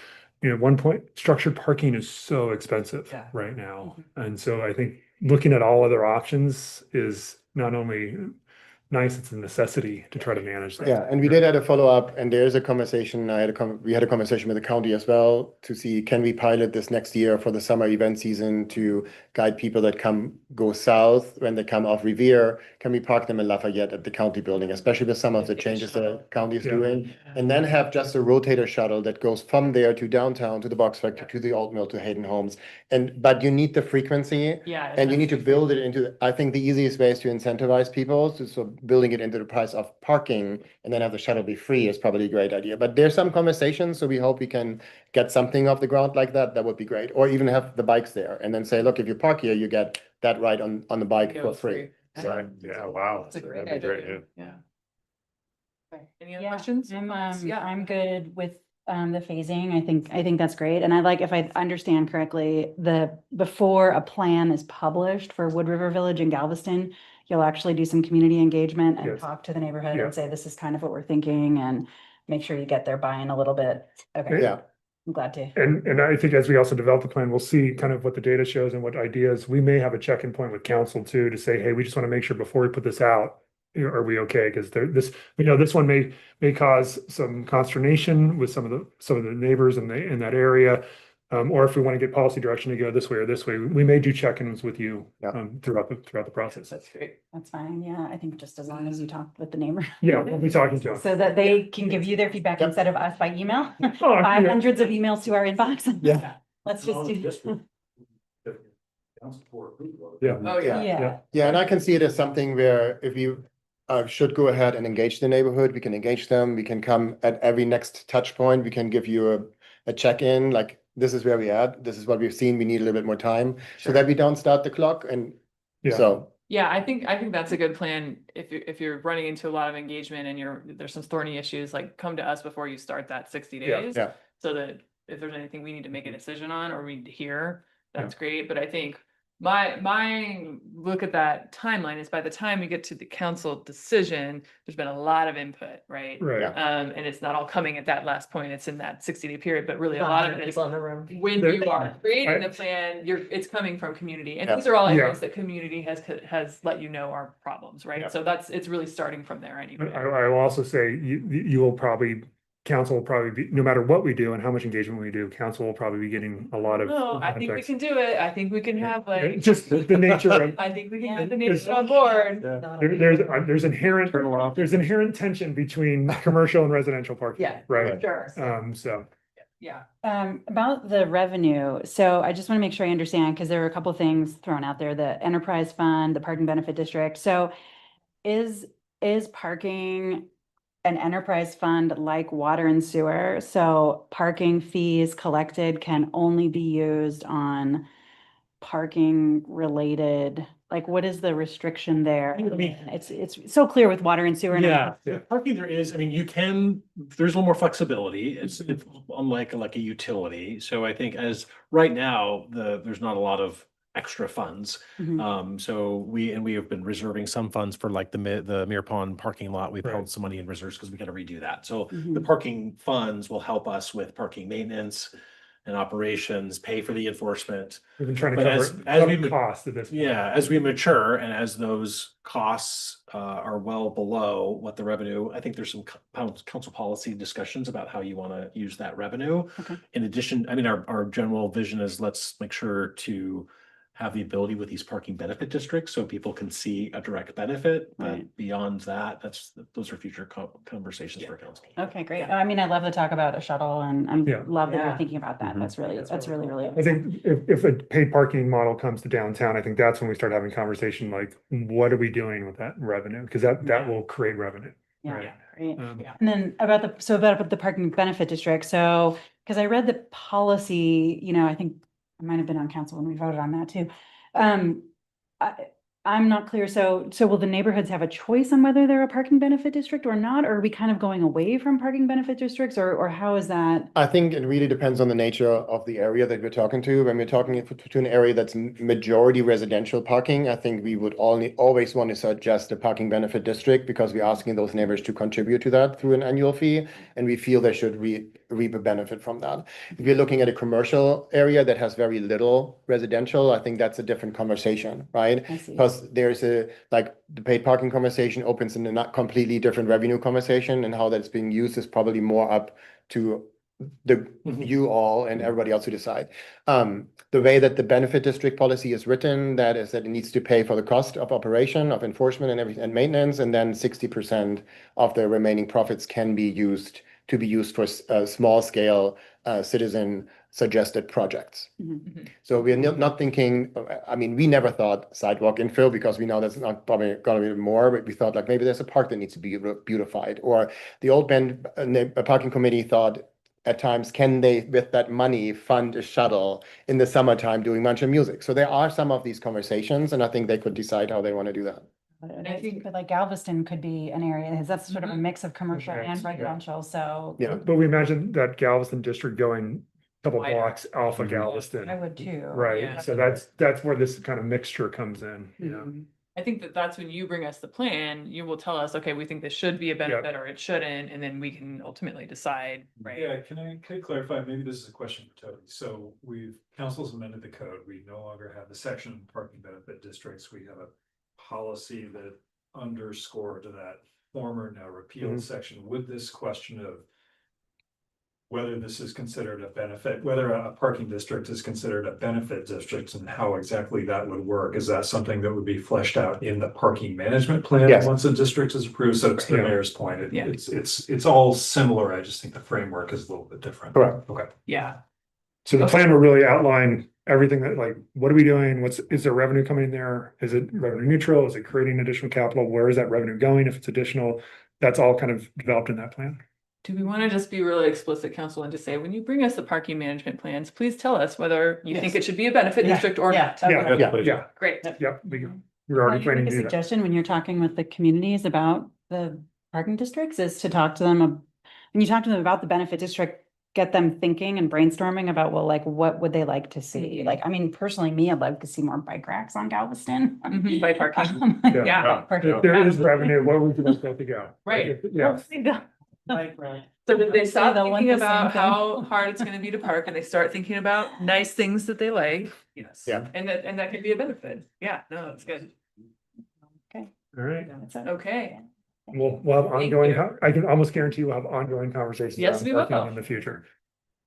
you know, at one point, structured parking is so expensive Yeah. right now. And so I think looking at all other options is not only nice, it's a necessity to try to manage that. Yeah, and we did have a follow-up, and there's a conversation, we had a conversation with the county as well to see, can we pilot this next year for the summer event season to guide people that go south when they come off Revere? Can we park them in Lafayette at the county building, especially with some of the changes the county is Yeah. doing? And then have just a rotator shuttle that goes from there to downtown, to the Box Factory, to the Old Mill, to Hayden Homes. But you need the frequency. Yeah. And you need to build it into, I think the easiest way is to incentivize people, so building it into the price of parking and then have the shuttle be free is probably a great idea. But there's some conversations, so we hope we can get something off the ground like that. That would be great. Or even have the bikes there and then say, look, if you park here, you get that ride on the bike for free. Right. Yeah, wow. It's a great That'd be great, idea. yeah. Yeah. Any other Yeah, questions? Yeah. I'm good with the phasing. I think that's great. And I like, if I understand correctly, before a plan is published for Wood River Village in Galveston, you'll actually do some community engagement and Yes. talk to the neighborhood Yeah. and say, this is kind of what we're thinking, and make sure you get their buy-in a little bit. Okay, Yeah, I'm glad to. And I think as we also develop the plan, we'll see kind of what the data shows and what ideas. We may have a check-in point with council too, to say, hey, we just want to make sure before we put this out, you know, are we okay? Because this one may cause some consternation with some of the neighbors in that area. Or if we want to get policy direction to go this way or this way, we may do check-ins with you Yeah. throughout the process. That's great. That's fine. Yeah, I think just as long as you talk with the neighbor. Yeah, we'll be talking to them. So that they can give you their feedback Yep. instead of us by email. Oh, yeah. Hundreds of emails to our inbox. Yeah. Let's just do. Yeah. Oh, yeah. Yeah. yeah, and I can see it as something where if you should go ahead and engage the neighborhood, we can engage them, we can come at every next touch point, we can give you a check-in, like, this is where we at, this is what we've seen, we need a little bit more time, so that we don't start the clock, and Yeah. so. Yeah, I think that's a good plan. If you're running into a lot of engagement and there's some thorny issues, like come to us before you start that 60 Yeah, days. yeah. So that if there's anything we need to make a decision on or we need to hear, that's great. But I think my look at that timeline is by the time we get to the council decision, there's been a lot of input, right? Right. Yeah. And it's not all coming at that last point, it's in that 60-day period, but really a lot of it is people in the room. when There- you are creating I- the plan, it's coming from community. And Yeah. these are all Yeah. areas that community has let you know are problems, right? Yeah. So it's really starting from there anyway. I will also say, council will probably be, no matter what we do and how much engagement we do, council will probably be getting a lot of. No, I think we context. can do it. I think we can have like, Just the nature of, I think we can Yeah. get the neighbors on board. there's inherent tension between commercial and residential parking. Yeah. Right. Sure. So, Yeah. About the revenue, so I just want to make sure I understand, because there were a couple things thrown out there, the enterprise fund, the parking benefit district. So is parking an enterprise fund like water and sewer. So parking fees collected can only be used on parking related, like what is the restriction there? I mean- It's so clear with water and sewer. and Yeah, Yeah. parking there is, I mean, there's a little more flexibility. It's unlike like a utility. So I think right now, there's not a lot of extra funds. Mhm. So we have been reserving some funds for like the Mirror Pond parking lot. We've Right. held some money in reserves because we got to redo that. So the Mhm. parking funds will help us with parking maintenance and operations, pay for the enforcement. We've been trying to But as cover we costs at this point. Yeah, as we mature and as those costs are well below what the revenue, I think there's some council policy discussions about how you want to use that revenue. Okay. In addition, I mean, our general vision is let's make sure to have the ability with these parking benefit districts so people can see a direct benefit. But Right. beyond that, those are future conversations for council. Okay, great. I mean, I love to talk about a shuttle and I'm Yeah. love that Yeah. you're thinking about that. Mhm. That's really, really. I think if a paid parking model comes to downtown, I think that's when we start having conversation like, what are we doing with that revenue? Because that will create revenue. Yeah, Right. great. Yeah. And then about the parking benefit district. So, because I read the policy, I think I might have been on council when we voted on that too. I'm not clear. So will the neighborhoods have a choice on whether they're a parking benefit district or not? Or are we kind of going away from parking benefit districts or how is that? I think it really depends on the nature of the area that we're talking to. When we're talking to an area that's majority residential parking, I think we would always want to suggest a parking benefit district because we're asking those neighbors to contribute to that through an annual fee, and we feel they should reap a benefit from that. If we're looking at a commercial area that has very little residential, I think that's a different conversation, right? I see. Because there's the paid parking conversation opens in a not completely different revenue conversation, and how that's being used is probably more up to you all and everybody else to decide. The way that the benefit district policy is written, that is that it needs to pay for the cost of operation, of enforcement and everything, and maintenance, and then 60% of the remaining profits can be used for small scale citizen suggested projects. Mhm. So we're not thinking, I mean, we never thought sidewalk infill because we know that's not probably gonna be more, but we thought like maybe there's a park that needs to be beautified. Or the old Bend parking committee thought at times, can they, with that money, fund a shuttle in the summertime doing bunch of music? So there are some of these conversations, and I think they could decide how they want to do that. And I think like Galveston could be an area, because that's sort of a mix of commercial Okay, and yeah. residential, so. Yeah. But we imagine that Galveston district going a couple Wider. blocks off of Mhm. Galveston. I would too. Right, Yeah. so that's where this kind of mixture comes in, Mhm. I think that's when you bring us the plan, you will tell us, okay, we think this should be a benefit or it shouldn't, and then we can ultimately decide, right? Yeah, can I clarify? Maybe this is a question for Toby. So council's amended the code. We no longer have the section on parking benefit districts. We have a policy that underscored that former now repealed section with this question of whether this is considered a benefit, whether a parking district is considered a benefit district and how exactly that would work. Is that something that would be fleshed out in the parking management plan? Yes. Once a district is approved, so to the Yeah. mayor's point, Yeah. it's all similar. I just think the framework is a little bit different. Correct. Okay. Yeah, So the plan will really outline everything that like, what are we doing? Is there revenue coming in there? Is it revenue neutral? Is it creating additional capital? Where is that revenue going? If it's additional, that's all kind of developed in that plan. do we want to just be really explicit, council, and just say, when you bring us the parking management plans, please tell us whether you think Yes. it should be a benefit Yeah, district or yeah, not? okay. Yeah, Great. we're Can already I planning make to a do that. suggestion when you're talking with the communities about the parking districts is to talk to them, when you talk to them about the benefit district, get them thinking and brainstorming about, well, like, what would they like to see? Mhm. Like, I mean, personally, I'd like to see more bike racks on Galveston. Mhm, by parking. Yeah. Yeah. If there is revenue, where would you like that to go? Right. Yeah, So that they stop They'll want thinking the same about thing. how hard it's gonna be to park and they start thinking about nice things that they like. Yes. Yeah. And that can be a benefit. Yeah, no, that's good. all right. Okay. We'll have Thank ongoing, you. I can almost guarantee we'll have ongoing conversations. Yes, around we will. parking in the future.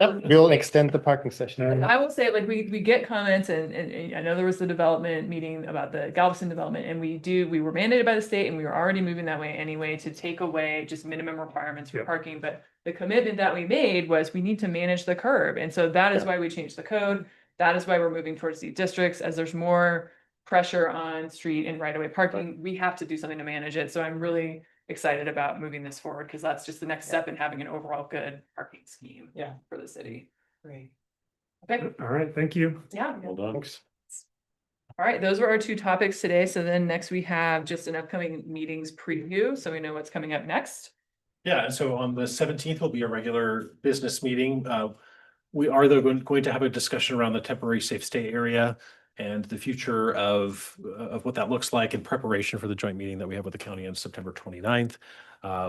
We'll extend the parking session. And I will say, like, we get comments and I know there was the development meeting about the Galveston development and we were mandated by the state and we were already moving that way anyway to take away just minimum requirements for Yep. parking. But the commitment that we made was we need to manage the curb. And so that is Yeah. why we changed the code. That is why we're moving towards these districts as there's more pressure on street and right of way parking. We have to do something to manage it. So I'm really excited about moving this forward because that's just the next step in having an overall good parking scheme. Yeah. For the city. Great. Okay, All right, thank you. yeah. Well done. All right, those were our two topics today. So then next we have just an upcoming meetings preview, so we know what's coming up next. Yeah, and so on the 17th will be a regular business meeting. We are though going to have a discussion around the temporary safe stay area and the future of what that looks like in preparation for the joint meeting that we have with the county on September 29th.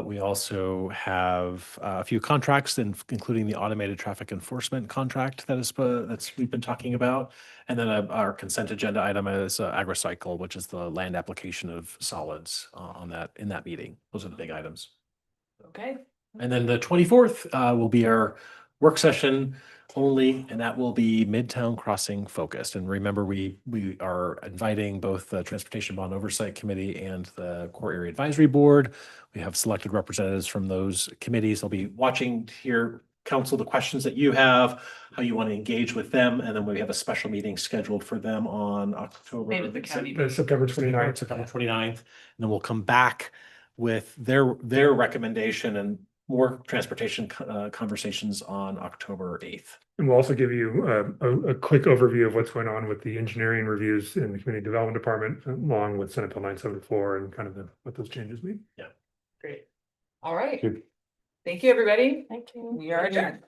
We also have a few contracts, including the automated traffic enforcement contract that's we've been talking about. And then our consent agenda item is AgriCycle, which is the land application of solids in that meeting. Those are the big items. Okay, And then the 24th will be our work session only, and that will be Midtown Crossing focused. And remember, we are inviting both the Transportation Bond Oversight Committee and the Core Area Advisory Board. We have selected representatives from those committees. They'll be watching to hear council the questions that you have, how you want to engage with them, and then we have a special meeting scheduled for them on October. Maybe the county. September 29th. September 29th, and then we'll come back with their recommendation and more transportation conversations on October 8th. And we'll also give you a quick overview of what's going on with the engineering reviews in the Community Development Department, along with Senate Bill 974 and kind of what those changes mean. Great. All right. Good. Thank you, everybody. Thank you. We are adjourned.